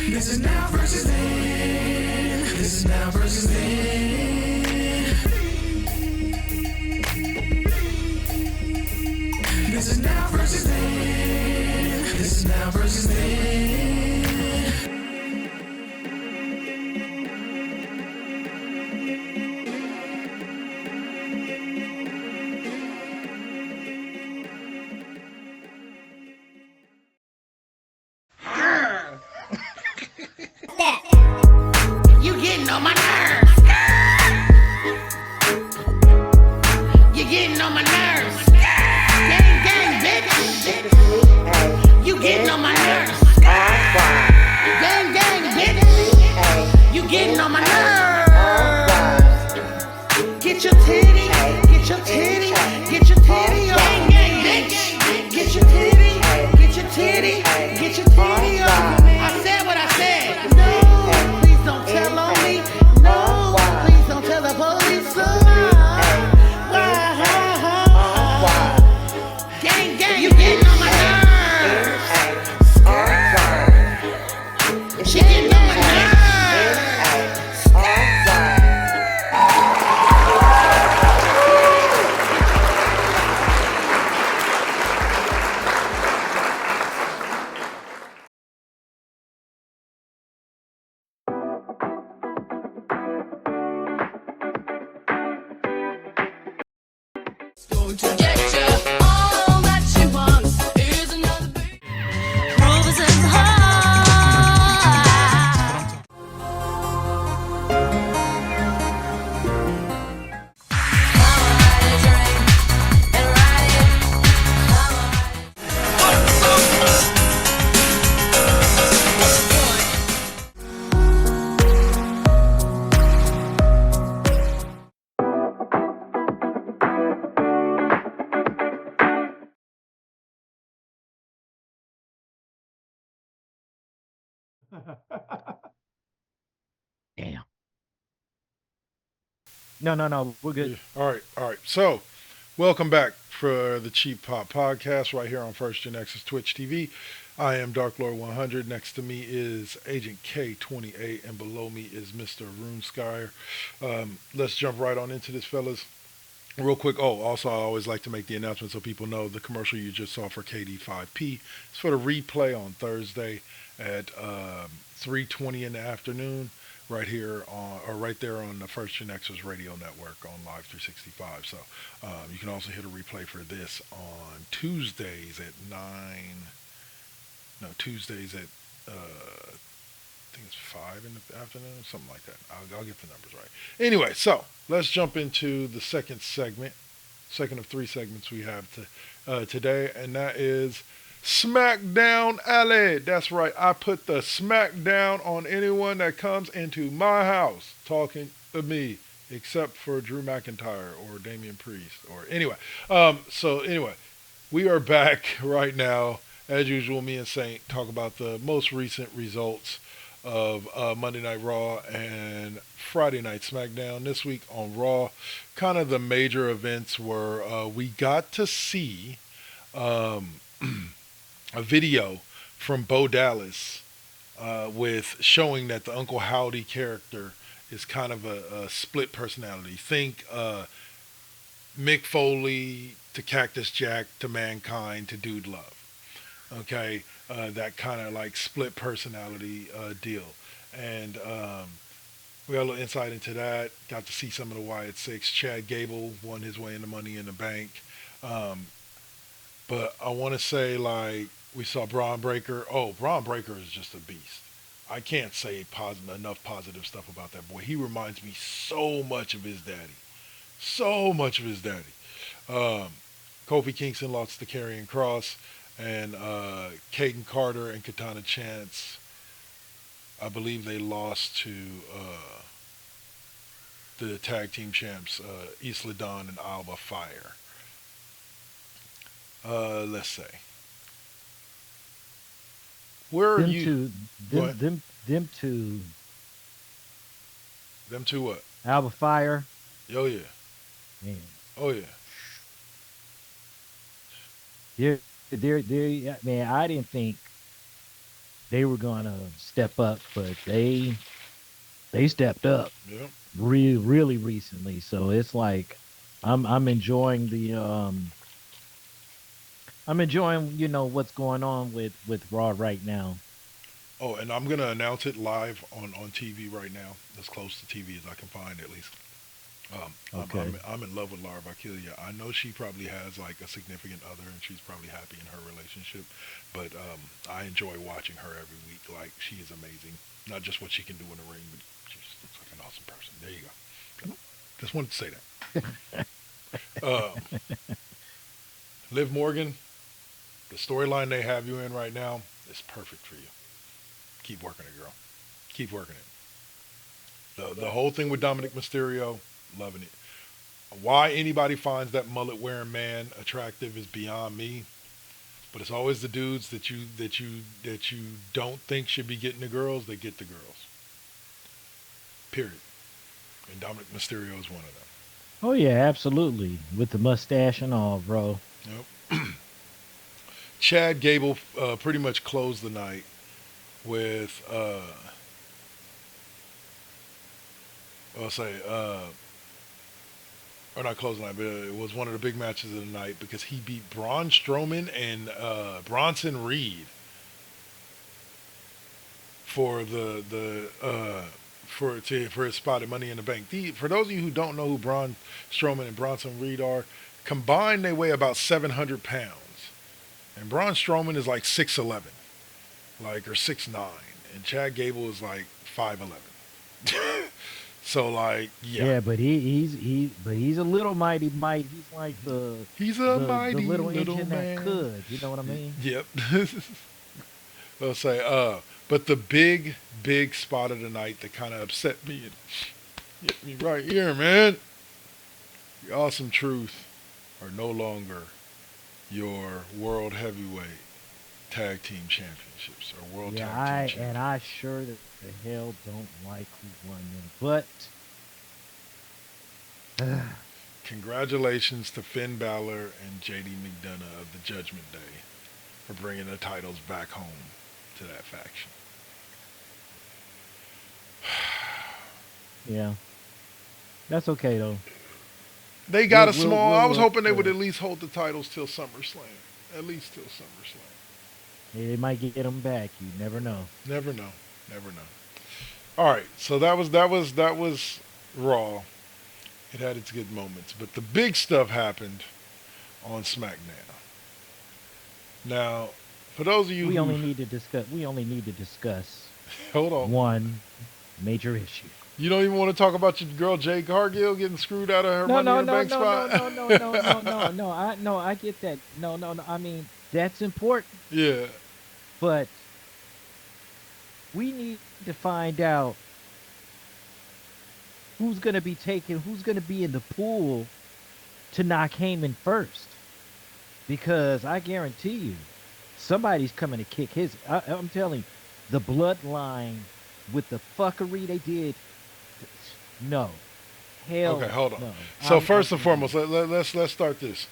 Speaker 6: This is now versus then. This is now versus then. This is now versus then. This is now versus then.
Speaker 5: You getting on my nerves. You getting on my nerves. Gang, gang, bitch. You getting on my nerves. Gang, gang, bitch. You getting on my nerves. Get your titty, get your titty, get your titty on. Gang, gang, bitch. Get your titty, get your titty, get your titty on. I said what I said. No, please don't tell on me. No, please don't tell the police. Gang, gang, you getting on my nerves. She getting on my nerves.
Speaker 7: All that she wants is another big roses high.
Speaker 3: Damn. No, no, no. We're good.
Speaker 1: Yeah. All right. All right. So, welcome back for the Cheap Pop Podcast right here on First GenXers Twitch TV. I am Dark Lord 100. Next to me is Agent K28, and below me is Mr. Runeskyer. Let's jump right on into this, fellas. Real quick. Oh, also, I always like to make the announcement so people know the commercial you just saw for KD5P is for the replay on Thursday at 3:20 in the afternoon, right here on, or right there on the First Gen Xers Radio Network on Live 365. So you can also hear a replay for this on Tuesdays at 9 No, Tuesdays at I think it's 5 in the afternoon, something like that. I'll get the numbers right. Anyway, so let's jump into the second segment, second of three segments we have today, and that is SmackDown Alley. That's right. I put the SmackDown on anyone that comes into my house talking to me, except for Drew McIntyre or Damian Priest. Or anyway, so anyway, we are back right now. As usual, me and Saint talk about the most recent results of Monday Night Raw and Friday Night SmackDown. This week on Raw, kind of the major events were we got to see um, a video from Bo Dallas with showing that the Uncle Howdy character is kind of a split personality. Think Mick Foley to Cactus Jack to Mankind to Dude Love. Okay, that kind of like split personality deal. And we got a little insight into that. Got to see some of the Wyatt Six. Chad Gable won his way into Money in the Bank. Um, but I want to say, like, we saw Braun Breaker. Oh, Braun Breaker is just a beast. I can't say enough positive stuff about that boy. He reminds me so much of his daddy. So much of his daddy. Um, Kofi Kingston lost to Karrion Kross. And Caden Carter and Katana Chance, I believe they lost to the tag team champs, Isla Dawn and Alba Fire. Let's say. Where are
Speaker 3: Them
Speaker 1: you?
Speaker 3: two,
Speaker 1: What?
Speaker 3: them two,
Speaker 1: Them two what?
Speaker 3: Alba Fire,
Speaker 1: Oh, yeah.
Speaker 3: man.
Speaker 1: Oh, yeah.
Speaker 3: They're, man, I didn't think they were gonna step up, but they stepped up
Speaker 1: Yep.
Speaker 3: really recently. So it's like I'm enjoying I'm enjoying, what's going on with Raw right now.
Speaker 1: Oh, and I'm going to announce it live on TV right now, as close to TV as I can find at least.
Speaker 3: Okay.
Speaker 1: I'm in love with Laura Vaquilia. I know she probably has like a significant other, and she's probably happy in her relationship. But I enjoy watching her every week. Like, she is amazing. Not just what she can do in the ring, but she just looks like an awesome person. There you go. So, just wanted to say that. Liv Morgan, the storyline they have you in right now is perfect for you. Keep working it, girl. Keep working it. The whole thing with Dominic Mysterio, loving it. Why anybody finds that mullet wearing man attractive is beyond me. But it's always the dudes that you don't think should be getting the girls that get the girls. Period. And Dominic Mysterio is one of them.
Speaker 3: Oh yeah, absolutely. With the mustache and all, bro.
Speaker 1: Yep. Chad Gable pretty much closed the night with I'll say or not closing night, but it was one of the big matches of the night because he beat Braun Strowman and Bronson Reed for for his spot at Money in the Bank. For those of you who don't know who Braun Strowman and Bronson Reed are, combined they weigh about 700 pounds, and Braun Strowman is like 6'11", like, or 6'9", and Chad Gable is like 5'11". So, like, yeah.
Speaker 3: Yeah, but he's a little mighty might. He's like
Speaker 1: He's a
Speaker 3: the
Speaker 1: mighty
Speaker 3: little
Speaker 1: little
Speaker 3: engine
Speaker 1: man.
Speaker 3: that could. You know what I mean?
Speaker 1: Yep. I'll say, but the big spot of the night that kind of upset me and hit me right here, man. The Awesome Truth are no longer your World Heavyweight Tag Team Championships or World
Speaker 3: Yeah,
Speaker 1: Tag Team Championships.
Speaker 3: I sure the hell don't like who won them, but
Speaker 1: Congratulations to Finn Balor and JD McDonough of the Judgment Day for bringing the titles back home to that faction.
Speaker 3: yeah, that's okay though.
Speaker 1: They got a
Speaker 3: We'll
Speaker 1: small. I was
Speaker 3: look
Speaker 1: hoping they would
Speaker 3: for
Speaker 1: at least hold the titles till SummerSlam. At least till SummerSlam.
Speaker 3: They might get them back. You never know.
Speaker 1: Never know. Never know. All right. So that was Raw. It had its good moments, but the big stuff happened on SmackDown. Now, For those of you
Speaker 3: We
Speaker 1: who
Speaker 3: only need to discuss. We only need to discuss
Speaker 1: hold on,
Speaker 3: one major issue.
Speaker 1: you don't even want to talk about your girl Jay Cargill getting screwed out of her
Speaker 3: No,
Speaker 1: Money in
Speaker 3: no,
Speaker 1: the
Speaker 3: no,
Speaker 1: Bank
Speaker 3: no, no,
Speaker 1: spot.
Speaker 3: no, no, no, no, no, no. I get that. No, no, no. I mean, that's important,
Speaker 1: Yeah.
Speaker 3: but we need to find out who's gonna be in the pool to knock Heyman first, because I guarantee you, somebody's coming to kick his. I'm telling you, the bloodline with the fuckery they did. No,
Speaker 1: Okay,
Speaker 3: hell
Speaker 1: hold on.
Speaker 3: no.
Speaker 1: So
Speaker 3: I'm
Speaker 1: first and foremost, let's start this.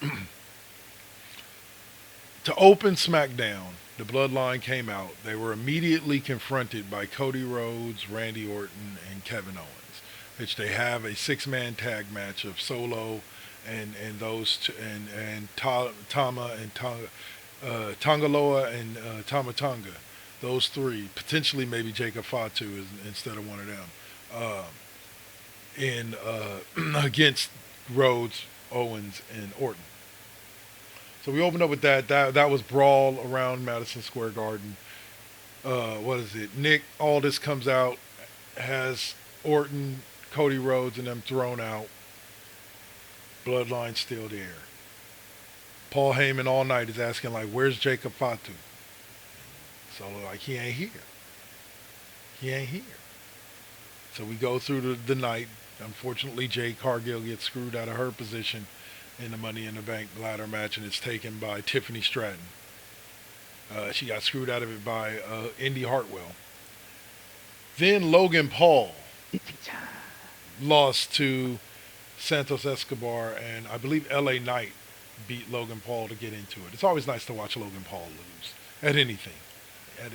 Speaker 1: To open SmackDown, the Bloodline came out. They were immediately confronted by Cody Rhodes, Randy Orton, and Kevin Owens, which they have a six-man tag match of Solo and those two, Tama and Tongaloa and Tama Tonga, those three, potentially maybe Jacob Fatu instead of one of them, in against Rhodes, Owens, and Orton. So we opened up with that. That was brawl around Madison Square Garden. What is it? Nick Aldis comes out, has Orton, Cody Rhodes, and them thrown out. Bloodline still there. Paul Heyman all night is asking like, "Where's Jacob Fatu?" So like, he ain't here. He ain't here. So we go through the night. Unfortunately, Jade Cargill gets screwed out of her position in the Money in the Bank ladder match, and it's taken by Tiffany Stratton. She got screwed out of it by Indy Hartwell. Then Logan Paul lost to Santos Escobar, and I believe LA Knight beat Logan Paul to get into it. It's always nice to watch Logan Paul lose at anything in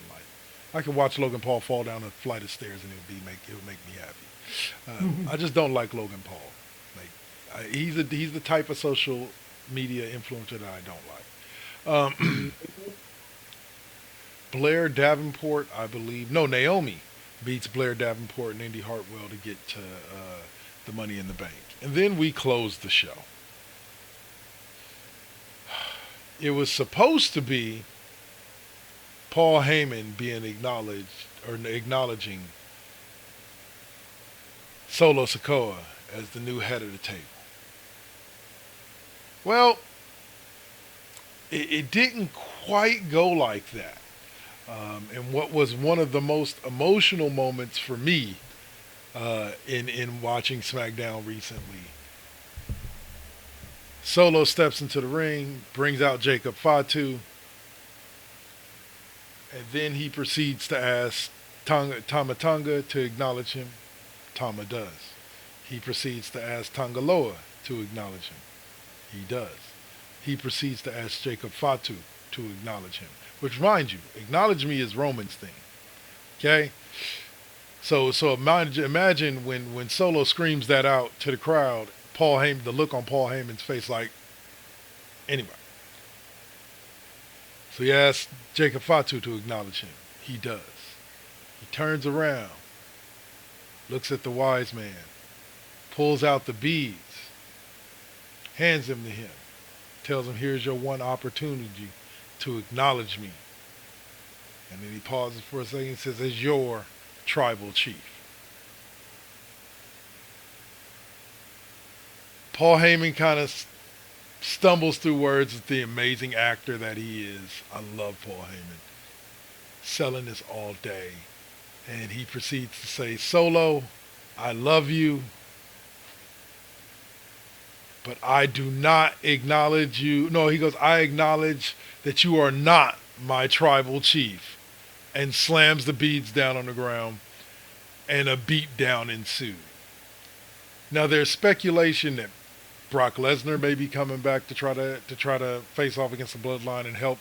Speaker 1: life. I could watch Logan Paul fall down a flight of stairs and it would make me happy. I just don't like Logan Paul. Like he's the type of social media influencer that I don't like. Blair Davenport, I believe. No, Naomi beats Blair Davenport and Indy Hartwell to get to the Money in the Bank. And then we closed the show. It was supposed to be Paul Heyman being acknowledged or acknowledging Solo Sikoa as the new head of the table. Well, it didn't quite go like that. And what was one of the most emotional moments for me in watching SmackDown recently, Solo steps into the ring, brings out Jacob Fatu, and then he proceeds to ask Tama Tonga to acknowledge him. Tama does. He proceeds to ask Tongaloa to acknowledge him. He does. He proceeds to ask Jacob Fatu to acknowledge him. Which, mind you, acknowledge me is Roman's thing. Okay? So imagine when Solo screams that out to the crowd, Paul Heyman, the look on Paul Heyman's face like, anyway. So he asks Jacob Fatu to acknowledge him. He does. He turns around, looks at the wise man, pulls out the beads, hands them to him, tells him, here's your one opportunity to acknowledge me. And then he pauses for a second and says, as your tribal chief. Paul Heyman kind of stumbles through words as the amazing actor that he is. I love Paul Heyman. Selling this all day. And he proceeds to say, Solo, I love you, but I do not acknowledge you. No, he goes, I acknowledge that you are not my tribal chief. And slams the beads down on the ground, and a beatdown ensued. Now there's speculation that Brock Lesnar may be coming back to try to face off against the Bloodline and help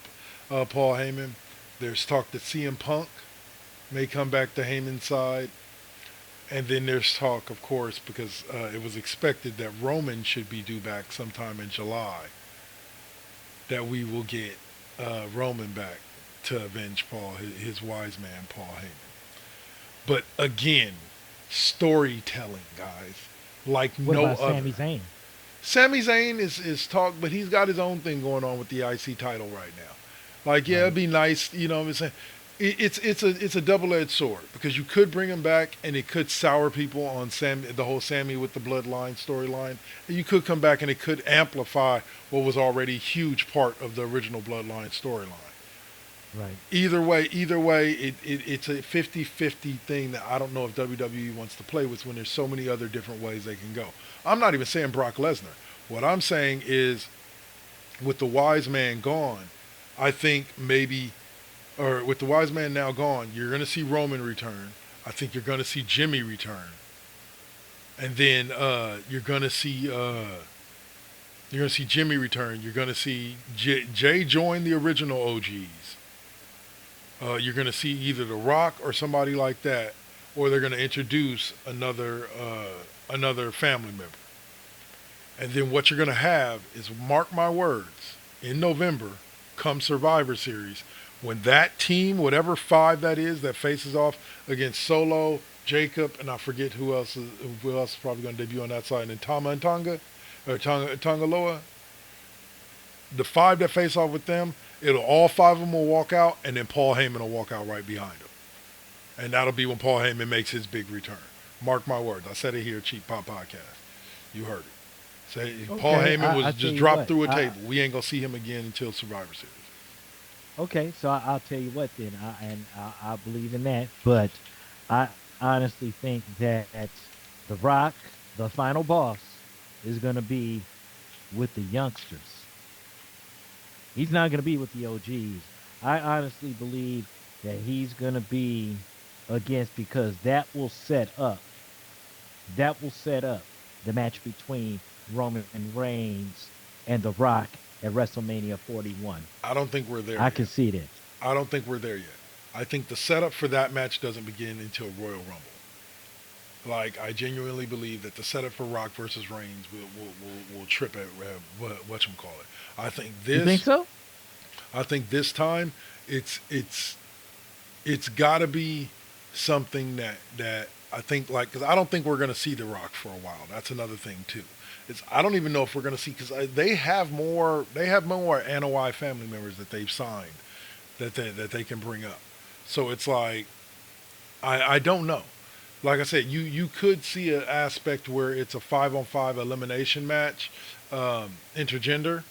Speaker 1: Paul Heyman. There's talk that CM Punk may come back to Heyman's side. And then there's talk, of course, because it was expected that Roman should be due back sometime in July, that we will get Roman back to avenge Paul, his wise man, Paul Heyman. But again, storytelling, guys, like
Speaker 3: What
Speaker 1: no
Speaker 3: about
Speaker 1: other.
Speaker 3: Sami Zayn?
Speaker 1: Sami Zayn is talk, but he's got his own thing going on with the IC title right now. Like, yeah,
Speaker 3: Right.
Speaker 1: it'd be nice, you know what I'm saying? It's a double-edged sword because you could bring him back and it could sour people on the whole Sammy with the bloodline storyline. And you could come back and it could amplify what was already a huge part of the original bloodline storyline.
Speaker 3: Right.
Speaker 1: Either way, it's a 50-50 thing that I don't know if WWE wants to play with when there's so many other different ways they can go. I'm not even saying Brock Lesnar. What I'm saying is with the wise man gone, I think maybe, or with the wise man now gone, you're going to see Roman return. I think you're going to see Jimmy return. And then you're going to see Jimmy return. You're going to see Jay join the original OGs. You're going to see either The Rock or somebody like that, or they're going to introduce another family member. And then what you're going to have is, mark my words, in November, come Survivor Series, when that team, whatever five that is, that faces off against Solo, Jacob, and I forget who else is probably going to debut on that side, and then Tama and Tonga, or Tongaloa, the five that face off with them, all five of them will walk out, and then Paul Heyman will walk out right behind them. And that'll be when Paul Heyman makes his big return. Mark my words. I said it here, Cheap Pop Podcast. You heard it. Say Paul
Speaker 3: Okay,
Speaker 1: Heyman was
Speaker 3: I
Speaker 1: just
Speaker 3: tell you
Speaker 1: dropped
Speaker 3: what,
Speaker 1: through a table. We ain't gonna see him again until Survivor Series.
Speaker 3: Okay, so I'll tell you what then, I believe in that, but I honestly think that The Rock, the final boss, is going to be with the youngsters. He's not going to be with the OGs. I honestly believe that he's going to be against, because that will set up the match between Roman Reigns and The Rock at WrestleMania 41.
Speaker 1: I don't think we're there
Speaker 3: I
Speaker 1: yet.
Speaker 3: can see that.
Speaker 1: I don't think we're there yet. I think the setup for that match doesn't begin until Royal Rumble. Like, I genuinely believe that the setup for Rock versus Reigns will trip at whatchamacallit. I think
Speaker 3: You think
Speaker 1: this
Speaker 3: so?
Speaker 1: I think this time it's got to be something that I think, like, because I don't think we're going to see The Rock for a while. That's another thing too. I don't even know if we're going to see, because they have more NOI family members that they've signed that they can bring up. So it's like, I don't know. Like I said, you could see an aspect where it's a 5-on-5 elimination match, intergender,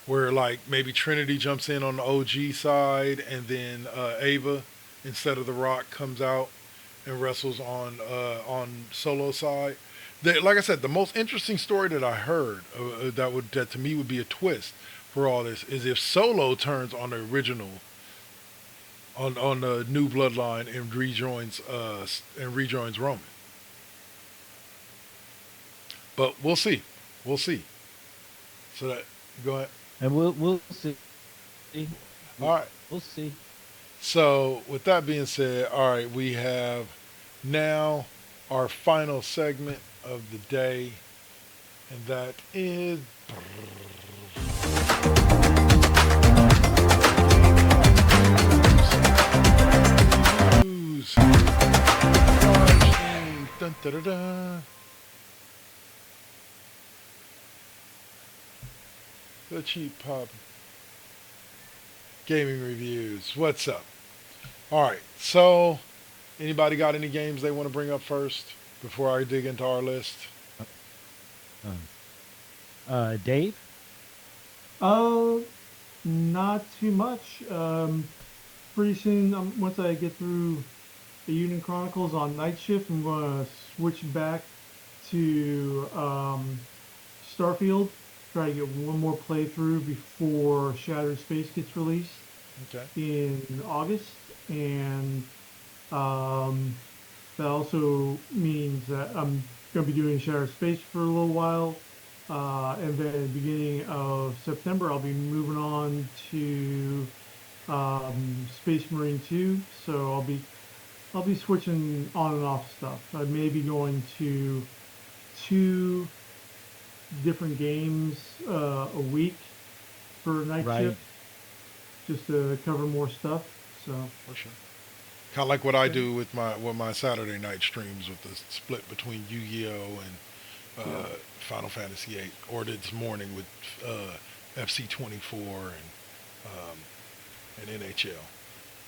Speaker 1: where like maybe Trinity jumps in on the OG side, and then Ava, instead of The Rock, comes out and wrestles on Solo side. Like I said, the most interesting story that I heard that to me would be a twist for all this is if Solo turns on the original, on the new bloodline, and rejoins Roman. But we'll see. We'll see. So that go ahead.
Speaker 3: And we'll see.
Speaker 1: All right.
Speaker 3: We'll see.
Speaker 1: So with that being said, all right, we have now our final segment of the day, and that is news. Dun, da, da, da. The Cheap Pop Gaming Reviews. What's up? All right, so anybody got any games they want to bring up first before I dig into our list?
Speaker 3: Dave.
Speaker 2: Uh, Not too much. Pretty soon, once I get through the Union Chronicles on night shift, I'm gonna switch back to Starfield. Try to get one more playthrough before Shattered Space gets released
Speaker 1: Okay.
Speaker 2: in August, and that also means that I'm going to be doing Shattered Space for a little while, and then at the beginning of September I'll be moving on to Space Marine 2. So I'll be switching on and off stuff. I may be going to 2 different games a week for night
Speaker 3: Right.
Speaker 2: shift, just to cover more stuff. So
Speaker 1: For sure. Kind of like what I do with my Saturday night streams, with the split between Yu-Gi-Oh and Final Fantasy VIII, or this morning with FC 24 and in NHL,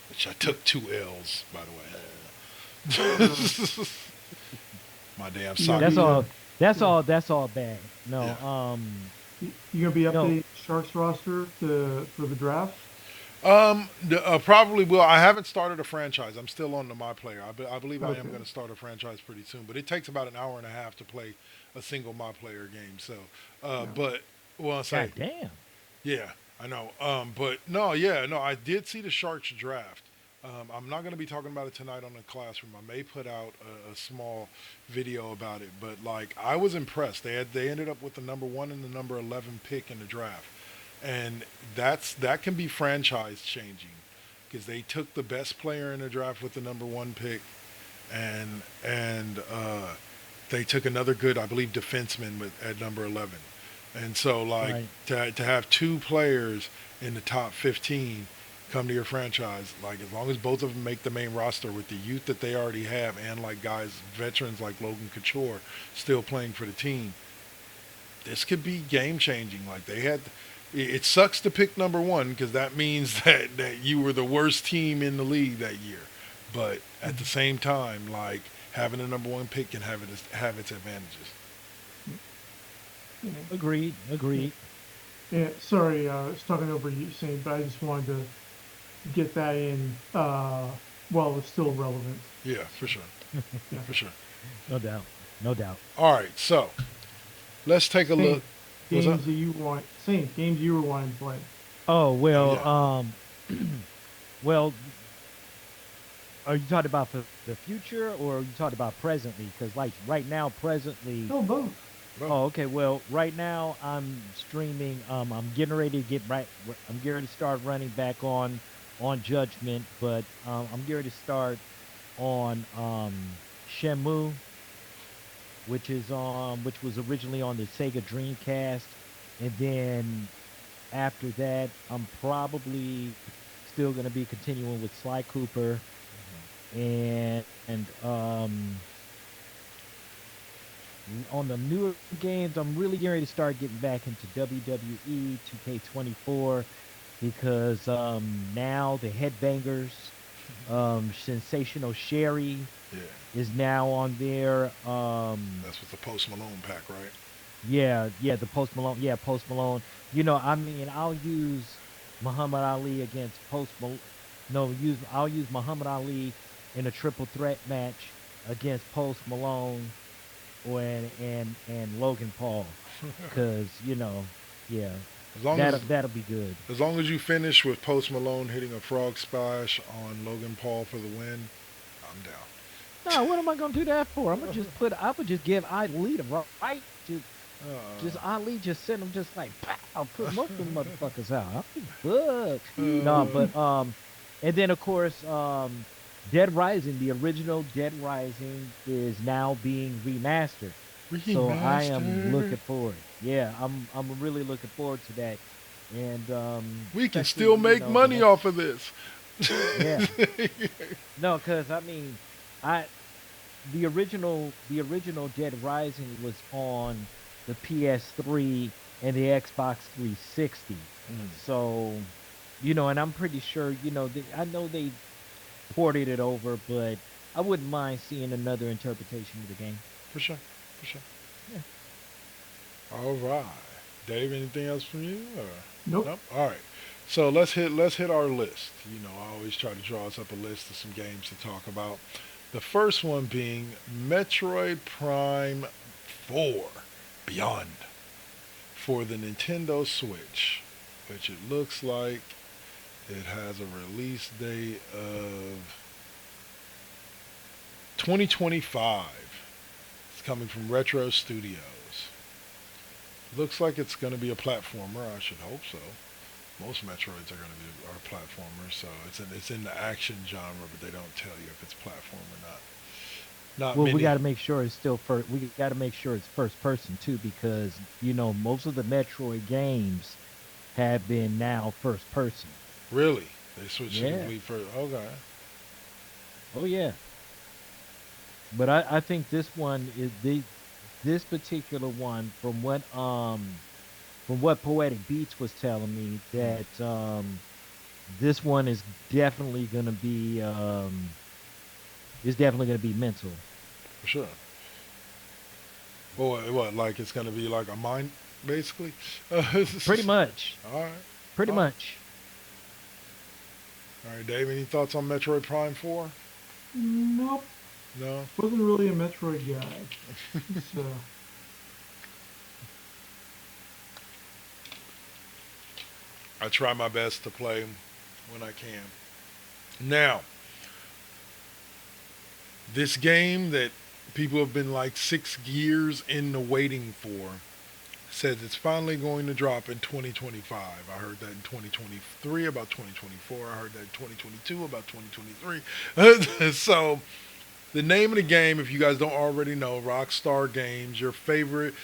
Speaker 1: which I took 2 L's, by the
Speaker 2: Uh,
Speaker 1: way. My damn
Speaker 2: you gonna
Speaker 1: soccer
Speaker 3: That's
Speaker 2: be
Speaker 1: team.
Speaker 3: all. That's
Speaker 2: yeah.
Speaker 3: all. That's all bad. No.
Speaker 1: Yeah.
Speaker 2: You gonna be
Speaker 3: No.
Speaker 2: updating Sharks roster to for the draft?
Speaker 1: Probably will. I haven't started a franchise. I'm still on the My Player. I believe I am
Speaker 2: Okay.
Speaker 1: going to start a franchise pretty soon, but it takes about an hour and a half to play a single My Player game. So,
Speaker 2: Yeah.
Speaker 1: but well, I say
Speaker 3: God damn.
Speaker 1: yeah, I know. But no, yeah, no, I did see the Sharks draft. I'm not going to be talking about it tonight on the classroom. I may put out a small video about it, but like I was impressed. They ended up with the number 1 and the number 11 pick in the draft, and that can be franchise changing because they took the best player in the draft with the number 1 pick, and they took another good, I believe, defenseman at number 11. And so, like,
Speaker 3: Right.
Speaker 1: to have 2 players in the top 15 come to your franchise, like, as long as both of them make the main roster with the youth that they already have, and like guys, veterans like Logan Couture still playing for the team, this could be game changing. Like, it sucks to pick number 1 because that means that you were the worst team in the league that year. But at the same time, like, having a number 1 pick can have its advantages.
Speaker 2: Yeah.
Speaker 3: Agreed. Agreed.
Speaker 2: Yeah, sorry, I was talking over you, Saint, but I just wanted to get that in while it's still relevant.
Speaker 1: Yeah, for sure,
Speaker 2: Yeah.
Speaker 1: for sure.
Speaker 3: No doubt. No doubt.
Speaker 1: All right, so let's take a look.
Speaker 2: Saint,
Speaker 1: What's up?
Speaker 2: games that you want, Saint, games you were wanting to play.
Speaker 3: Oh
Speaker 1: Oh
Speaker 3: well.
Speaker 1: yeah.
Speaker 3: Well, are you talking about for the future, or are you talking about presently? Because like right now, presently.
Speaker 2: No, both.
Speaker 1: Well,
Speaker 3: Oh, okay. Well, right now I'm streaming. I'm getting ready to get right. I'm getting ready to start running back on Judgment, but I'm getting ready to start on Shenmue, which was originally on the Sega Dreamcast, and then after that, I'm probably still gonna be continuing with Sly Cooper and on the newer games, I'm really getting ready to start getting back into WWE 2K24 because now the Headbangers, Sensational Sherry
Speaker 1: yeah,
Speaker 3: is now on there.
Speaker 1: that's with the Post Malone pack, right?
Speaker 3: Yeah, the Post Malone, yeah, Post Malone. You know, I mean, I'll use Muhammad Ali against Post Malone. No, I'll use Muhammad Ali in a triple threat match against Post Malone or and Logan Paul, because yeah,
Speaker 1: As long as
Speaker 3: that'll be good.
Speaker 1: as long as you finish with Post Malone hitting a frog splash on Logan Paul for the win, I'm down.
Speaker 3: No, what am I gonna do that for? I would just give Ali the right. Just
Speaker 1: Uh,
Speaker 3: Ali just send them just like pow, put most of them motherfuckers out. I think fuck. No, but and then of course Dead Rising, the original Dead Rising is now being remastered. So I am
Speaker 1: remaster.
Speaker 3: looking forward. Yeah, I'm really looking forward to that. And
Speaker 1: We can
Speaker 3: especially,
Speaker 1: still make
Speaker 3: the
Speaker 1: money
Speaker 3: next
Speaker 1: off of this.
Speaker 3: yeah. No, cuz I mean I the original Dead Rising was on the PS3 and the Xbox 360.
Speaker 1: Mm,
Speaker 3: So, and I'm pretty sure, I know they ported it over, but I wouldn't mind seeing another interpretation of the game.
Speaker 1: for sure, for sure.
Speaker 3: Yeah.
Speaker 1: All right, Dave. Anything else from you? Or?
Speaker 2: Nope.
Speaker 1: Nope. All right. So let's hit our list. I always try to draw us up a list of some games to talk about. The first one being Metroid Prime 4 Beyond for the Nintendo Switch, which it looks like it has a release date of 2025. It's coming from Retro Studios. Looks like it's going to be a platformer. I should hope so. Most Metroids are platformers, so it's in the action genre, but they don't tell you if it's platform or not. Not
Speaker 3: Well, we
Speaker 1: many.
Speaker 3: got to make sure it's still first. We got to make sure it's first person too, because most of the Metroid games have been now first person.
Speaker 1: Really, they switched to
Speaker 3: Yeah.
Speaker 1: complete first. Okay.
Speaker 3: Oh yeah. But I think this one is this particular one, from what Poetic Beats was telling me, that This one definitely gonna be is definitely gonna be mental.
Speaker 1: For sure. Well, what, like it's gonna be like a mind, basically. All
Speaker 3: Pretty much.
Speaker 1: right,
Speaker 3: Pretty
Speaker 1: all right,
Speaker 3: much.
Speaker 1: all right. Dave, any thoughts on Metroid Prime 4?
Speaker 2: Nope,
Speaker 1: No.
Speaker 2: wasn't really a Metroid guy. So
Speaker 1: I try my best to play when I can. Now, this game that people have been like 6 years in the waiting for says it's finally going to drop in 2025. I heard that in 2023 about 2024. I heard that in 2022 about 2023. So the name of the game, if you guys don't already know, Rockstar Games, your favorite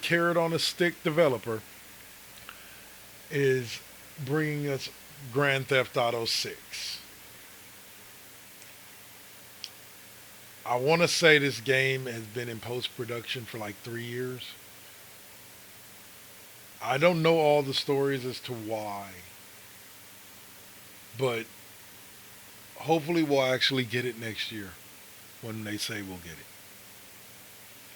Speaker 1: carrot on a stick developer, is bringing us Grand Theft Auto 6. I want to say this game has been in post production for like 3 years. I don't know all the stories as to why, but hopefully we'll actually get it next year when they say we'll get it.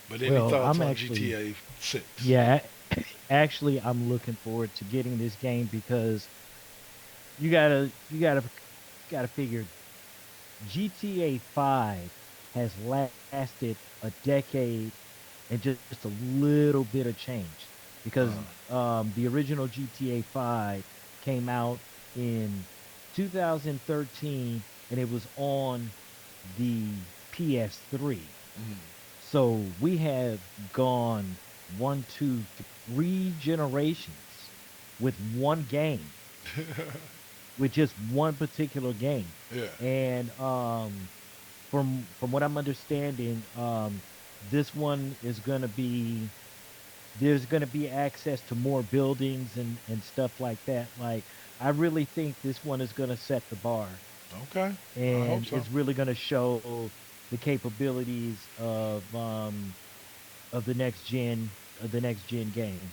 Speaker 1: But any
Speaker 3: Well,
Speaker 1: thoughts
Speaker 3: I'm
Speaker 1: on
Speaker 3: actually
Speaker 1: GTA 6?
Speaker 3: yeah, actually I'm looking forward to getting this game because you gotta figure GTA 5 has lasted a decade and just a little bit of change because
Speaker 1: Uh,
Speaker 3: the original GTA 5 came out in 2013 and it was on the PS3. So we have gone one, two, three generations with one game, with just one particular game.
Speaker 1: yeah.
Speaker 3: And from what I'm understanding, this one is gonna be there's gonna be access to more buildings and stuff like that. Like I really think this one is gonna set the bar
Speaker 1: Okay. I hope
Speaker 3: and
Speaker 1: so.
Speaker 3: is really gonna show the capabilities of the next gen game.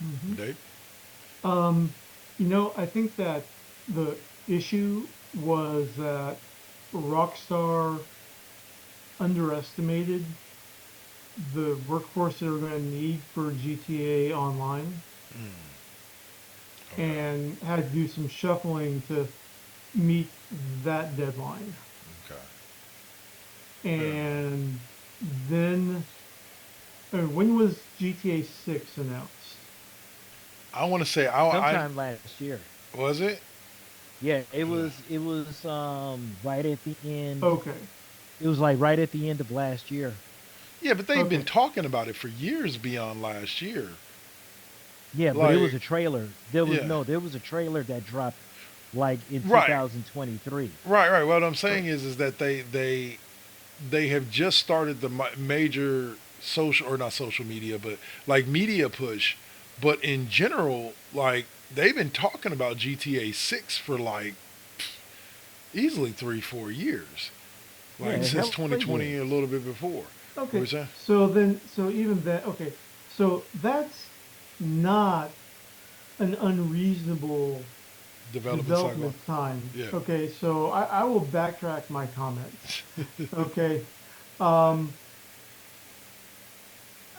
Speaker 2: mhm.
Speaker 1: Dave?
Speaker 2: Um, I think that the issue was that Rockstar underestimated the workforce they were going to need for GTA Online
Speaker 1: Okay.
Speaker 2: and had to do some shuffling to meet that deadline.
Speaker 1: Okay. Fair enough.
Speaker 2: And then, when was GTA 6 announced?
Speaker 1: I want to say, I
Speaker 3: Sometime last year.
Speaker 1: was it?
Speaker 3: Yeah,
Speaker 1: Yeah.
Speaker 3: it was right at the end.
Speaker 2: Okay,
Speaker 3: It was like right at the end of last year.
Speaker 1: Yeah, but they've been
Speaker 2: okay,
Speaker 1: talking about it for years beyond last year.
Speaker 3: Yeah, but it was
Speaker 1: Like,
Speaker 3: a trailer.
Speaker 1: yeah.
Speaker 3: There was a trailer that dropped like in
Speaker 1: Right.
Speaker 3: 2023.
Speaker 1: Right. What I'm
Speaker 2: right.
Speaker 1: saying is that they have just started the major social, or not social media, but like media push. But in general, like they've been talking about GTA 6 for like easily 3 4 years, like
Speaker 3: Yeah,
Speaker 1: since
Speaker 3: hell they
Speaker 1: 2020,
Speaker 3: did.
Speaker 1: a little bit before. What
Speaker 2: Okay,
Speaker 1: was that?
Speaker 2: so even that, okay, so that's not an unreasonable
Speaker 1: Development cycle.
Speaker 2: development time.
Speaker 1: Yeah.
Speaker 2: Okay, so I will backtrack my comments. Okay, um,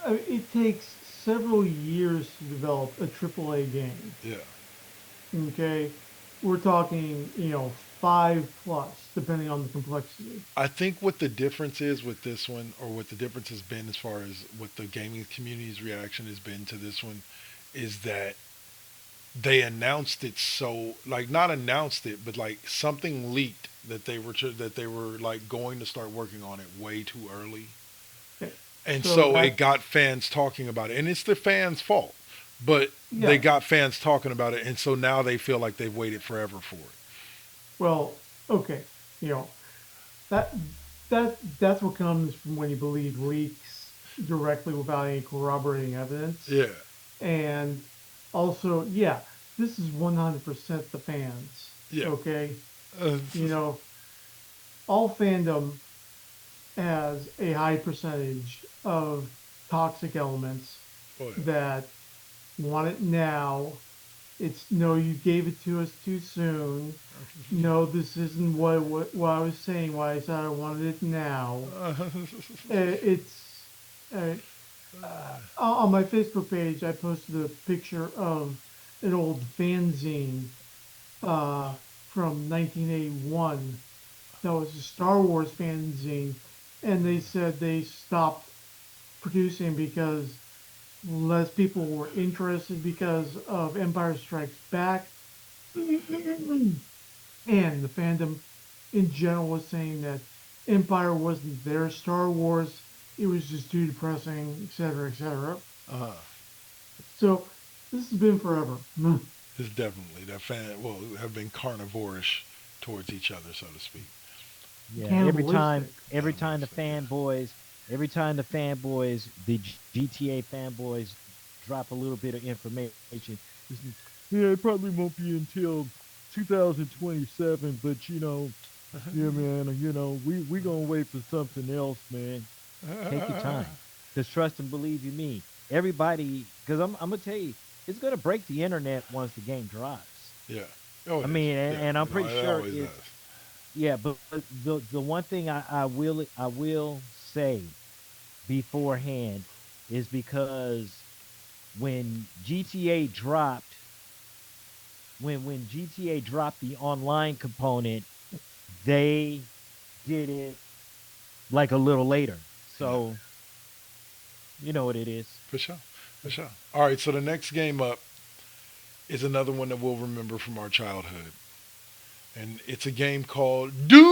Speaker 2: it takes several years to develop a AAA game.
Speaker 1: Yeah.
Speaker 2: Okay, we're talking, 5 plus, depending on the complexity.
Speaker 1: I think what the difference is with this one, or what the difference has been as far as what the gaming community's reaction has been to this one, is that they announced it, so like not announced it, but like something leaked that they were like going to start working on it way too early,
Speaker 2: Okay,
Speaker 1: and
Speaker 2: so
Speaker 1: so it
Speaker 2: that,
Speaker 1: got fans talking about it, and it's the fans' fault, but they
Speaker 2: yeah,
Speaker 1: got fans talking about it, and so now they feel like they've waited forever for
Speaker 2: well, okay, you know, that that's what comes from when you believe leaks directly without any corroborating evidence.
Speaker 1: it.
Speaker 2: And also, yeah, this is 100% the fans.
Speaker 1: Yeah,
Speaker 2: Okay,
Speaker 1: yeah.
Speaker 2: you know, all fandom has a high percentage of toxic elements
Speaker 1: Oh yeah.
Speaker 2: that want it now It's no, you gave it to us too soon. No, this isn't what I was saying. Why I said I wanted it now. It's uh, on my Facebook page. I posted a picture of an old fanzine uh, from 1981 that was a Star Wars fanzine, and they said they stopped producing because less people were interested because of Empire Strikes Back, and the fandom in general was saying that Empire wasn't their Star Wars; it was just too depressing, etc., etc.
Speaker 1: uh,
Speaker 2: So this has been forever.
Speaker 1: it's definitely that fan. Well, have been carnivorish towards each other, so to speak.
Speaker 3: Yeah,
Speaker 2: Cannibalistic.
Speaker 3: every time the
Speaker 1: Cannibalistic, yeah.
Speaker 3: fanboys, the GTA fanboys drop a little bit of information. It's, yeah, it probably won't be until 2027, but yeah, man, we gonna wait for something else, man. Take your time, cause trust and believe you me, everybody, cause I'm gonna tell you, it's gonna break the internet once the game drops.
Speaker 1: Yeah. Oh,
Speaker 3: I
Speaker 1: it is.
Speaker 3: mean,
Speaker 1: Yeah,
Speaker 3: and I'm pretty
Speaker 1: it
Speaker 3: sure
Speaker 1: always
Speaker 3: it's
Speaker 1: does.
Speaker 3: yeah, but the one thing I will say beforehand is because when GTA dropped when GTA dropped the online component, they did it like a little later.
Speaker 1: Yeah,
Speaker 3: So you know what it is.
Speaker 1: for sure, for sure. All right, so the next game up is another one that we'll remember from our childhood, and it's a game called Doom.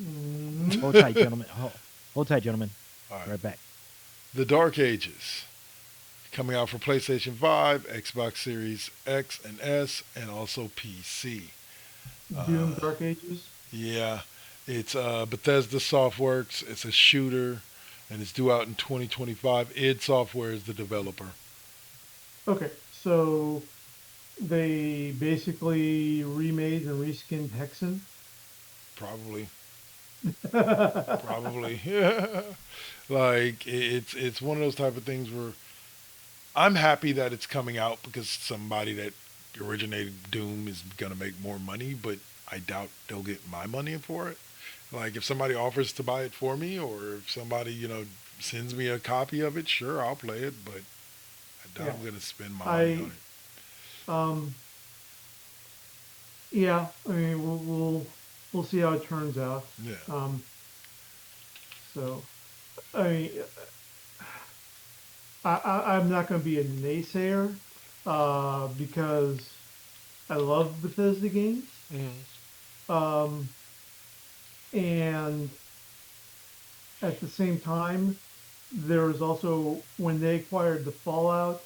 Speaker 2: Mhm.
Speaker 3: Hold tight, gentlemen. Hold tight, gentlemen.
Speaker 1: All right,
Speaker 3: Right back.
Speaker 1: The Dark Ages, coming out for PlayStation 5, Xbox Series X and S, and also PC.
Speaker 2: Doom
Speaker 1: Uh,
Speaker 2: Dark Ages.
Speaker 1: yeah, it's Bethesda Softworks. It's a shooter, and it's due out in 2025. id Software is the developer.
Speaker 2: Okay, so they basically remade and reskinned Hexen.
Speaker 1: Probably,
Speaker 2: uh,
Speaker 1: probably. Like it's one of those type of things where I'm happy that it's coming out because somebody that originated Doom is gonna make more money, but I doubt they'll get my money for it. Like if somebody offers to buy it for me, or if somebody sends me a copy of it, sure I'll play it, but I doubt
Speaker 2: yeah,
Speaker 1: I'm gonna spend my money on
Speaker 2: I
Speaker 1: it.
Speaker 2: um yeah, I mean we'll see how it turns out.
Speaker 1: Yeah.
Speaker 2: Um, so I mean I'm not going to be a naysayer because I love Bethesda games.
Speaker 1: Mhm.
Speaker 2: Um, and at the same time, there was also when they acquired the Fallout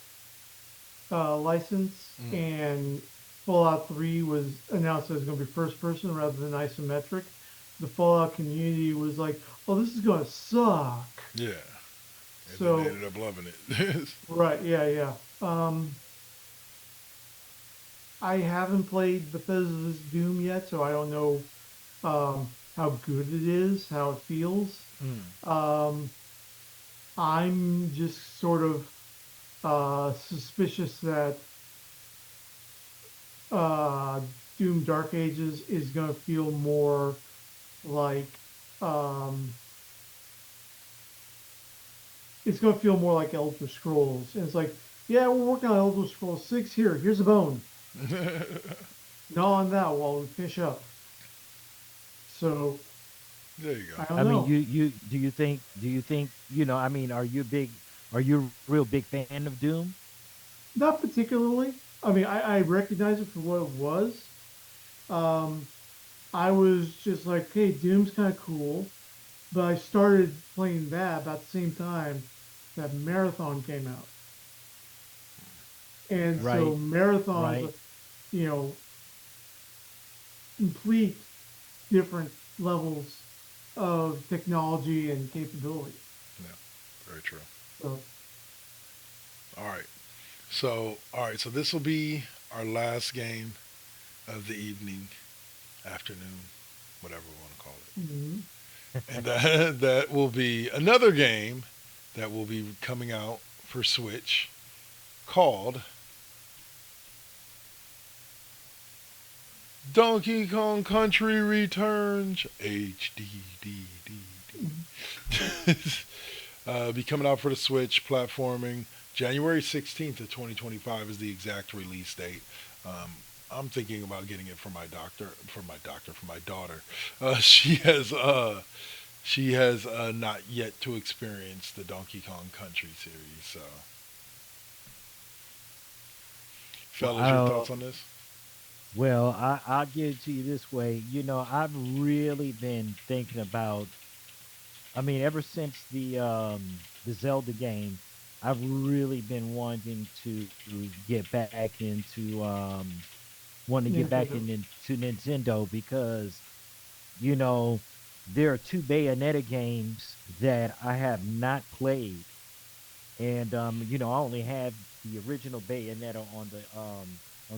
Speaker 2: license
Speaker 1: Mhm.
Speaker 2: and Fallout 3 was announced as going to be first person rather than isometric. The Fallout community was like, "Oh, this is going to suck."
Speaker 1: Yeah. And then they
Speaker 2: So,
Speaker 1: ended up loving it.
Speaker 2: right, yeah, yeah. I haven't played Bethesda's Doom yet, so I don't know how good it is, how it feels.
Speaker 1: Mm.
Speaker 2: Um, I'm just sort of suspicious that uh, Doom Dark Ages is going to feel more like um, it's going to feel more like Elder Scrolls. And it's like, yeah, we're working on Elder Scrolls 6 here. Here's a bone. Gnaw on that while we finish up. So
Speaker 1: There you go.
Speaker 2: I
Speaker 3: I
Speaker 2: don't
Speaker 3: mean,
Speaker 2: know.
Speaker 3: do you think I mean, are you a real big fan of Doom?
Speaker 2: Not particularly. I mean, I recognize it for what it was. Um, I was just like, hey, Doom's kind of cool. But I started playing that about the same time that Marathon came out. And so
Speaker 3: Right,
Speaker 2: Marathon's,
Speaker 3: right.
Speaker 2: you know, complete different levels of technology and capability.
Speaker 1: Yeah, very true.
Speaker 2: So,
Speaker 1: All right. So this will be our last game of the evening, afternoon, whatever we want to call it.
Speaker 2: mhm.
Speaker 1: And that will be another game that will be coming out for Switch. called Donkey Kong Country Returns HDDDD. Be coming out for the Switch platforming January 16th of 2025 is the exact release date. Um, I'm thinking about getting it for my daughter. She has not yet to experience the Donkey Kong Country series. So, fellas, your
Speaker 3: Uh,
Speaker 1: thoughts on this?
Speaker 3: well, I'll give it to you this way. I've really been thinking about. I mean, ever since the Zelda game, I've really been wanting to get back into wanting to get back
Speaker 2: Nintendo.
Speaker 3: into Nintendo because you know there are two Bayonetta games that I have not played, and I only have the original Bayonetta on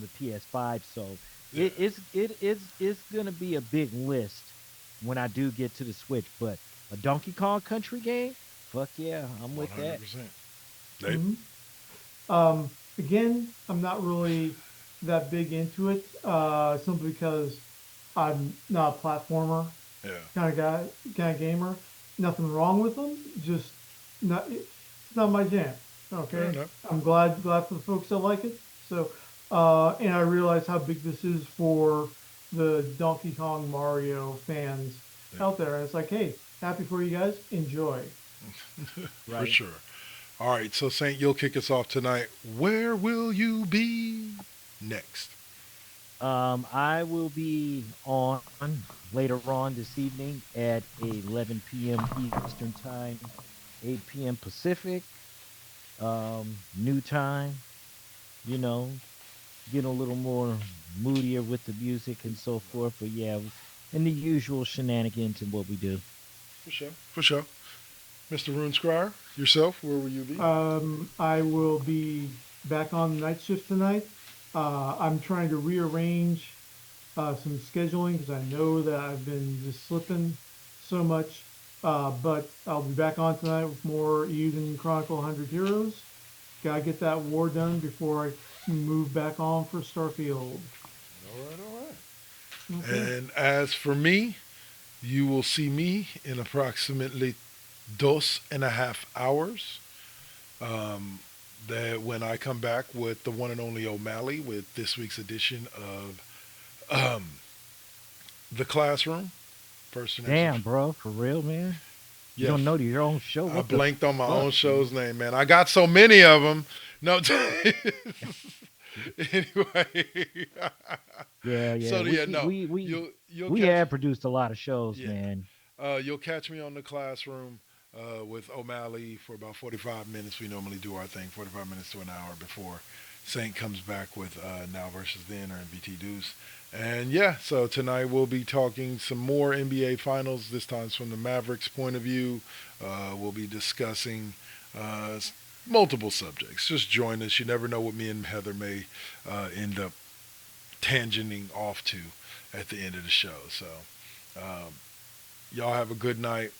Speaker 3: the PS5, so
Speaker 1: Yeah,
Speaker 3: it's gonna be a big list when I do get to the Switch. But a Donkey Kong Country game, fuck yeah, I'm with that.
Speaker 1: 100%. They,
Speaker 2: Hmm. Again, I'm not really that big into it, simply because I'm not a platformer
Speaker 1: yeah,
Speaker 2: kind of guy, kind of gamer. Nothing wrong with them, just not. It's not my jam.
Speaker 1: fair
Speaker 2: Okay,
Speaker 1: enough.
Speaker 2: I'm glad for the folks that like it. So, and I realize how big this is for the Donkey Kong Mario fans
Speaker 1: Yeah,
Speaker 2: out there. And it's like, hey, happy for you guys. Enjoy.
Speaker 1: for
Speaker 3: Right.
Speaker 1: sure. All right, so Saint, you'll kick us off tonight. Where will you be next?
Speaker 3: I will be on later on this evening at 11 p.m. Eastern Time, 8 p.m. Pacific, new time. You know, getting a little more moodier with the music and so forth. But yeah, and the usual shenanigans and what we do.
Speaker 1: For sure. For sure. Mr. Rune Scryer, yourself, where will you be?
Speaker 2: I will be back on the night shift tonight. I'm trying to rearrange some scheduling because I know that I've been just slipping so much. But I'll be back on tonight with more Eden Chronicle 100 Heroes. Gotta get that war done before I move back on for Starfield.
Speaker 1: All right, all right.
Speaker 2: Okay.
Speaker 1: And as for me, you will see me in approximately 2.5 hours. Um, that when I come back with the one and only O'Malley with this week's edition of um, The Classroom. First and answer.
Speaker 3: Damn, bro, for real, man. You
Speaker 1: Yeah,
Speaker 3: don't know your own show.
Speaker 1: I
Speaker 3: What the
Speaker 1: blanked on my own
Speaker 3: fuck, man?
Speaker 1: show's name, man. I got so many of them. No, anyway.
Speaker 3: Yeah, yeah.
Speaker 1: So
Speaker 3: We
Speaker 1: yeah,
Speaker 3: see,
Speaker 1: no,
Speaker 3: we
Speaker 1: you'll
Speaker 3: we
Speaker 1: catch
Speaker 3: have produced a lot of shows,
Speaker 1: yeah.
Speaker 3: man.
Speaker 1: You'll catch me on The Classroom with O'Malley for about 45 minutes. We normally do our thing, 45 minutes to an hour before Saint comes back with Now versus Then or NBT Deuce. And yeah, so tonight we'll be talking some more NBA Finals, this time from the Mavericks point of view. We'll be discussing multiple subjects. Just join us. You never know what me and Heather may end up tangenting off to at the end of the show. So um, y'all have a good night.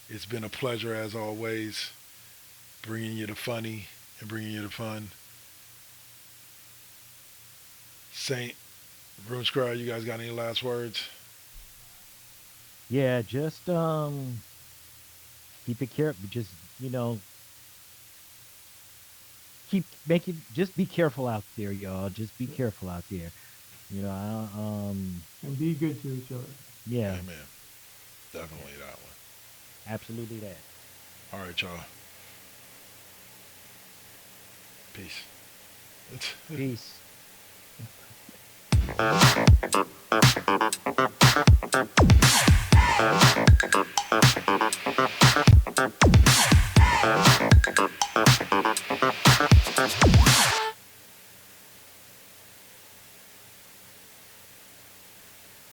Speaker 1: It's been a pleasure as always, bringing you the funny and bringing you the fun. Saint, Room Scryer, you guys got any last words?
Speaker 3: Yeah, just keep it careful. Just keep making. Just be careful out there, y'all. Just be careful out there.
Speaker 2: And be good to each other.
Speaker 3: Yeah,
Speaker 1: Amen.
Speaker 3: yeah,
Speaker 1: Definitely that
Speaker 3: absolutely that.
Speaker 1: one. All right, y'all. Peace.
Speaker 3: Peace.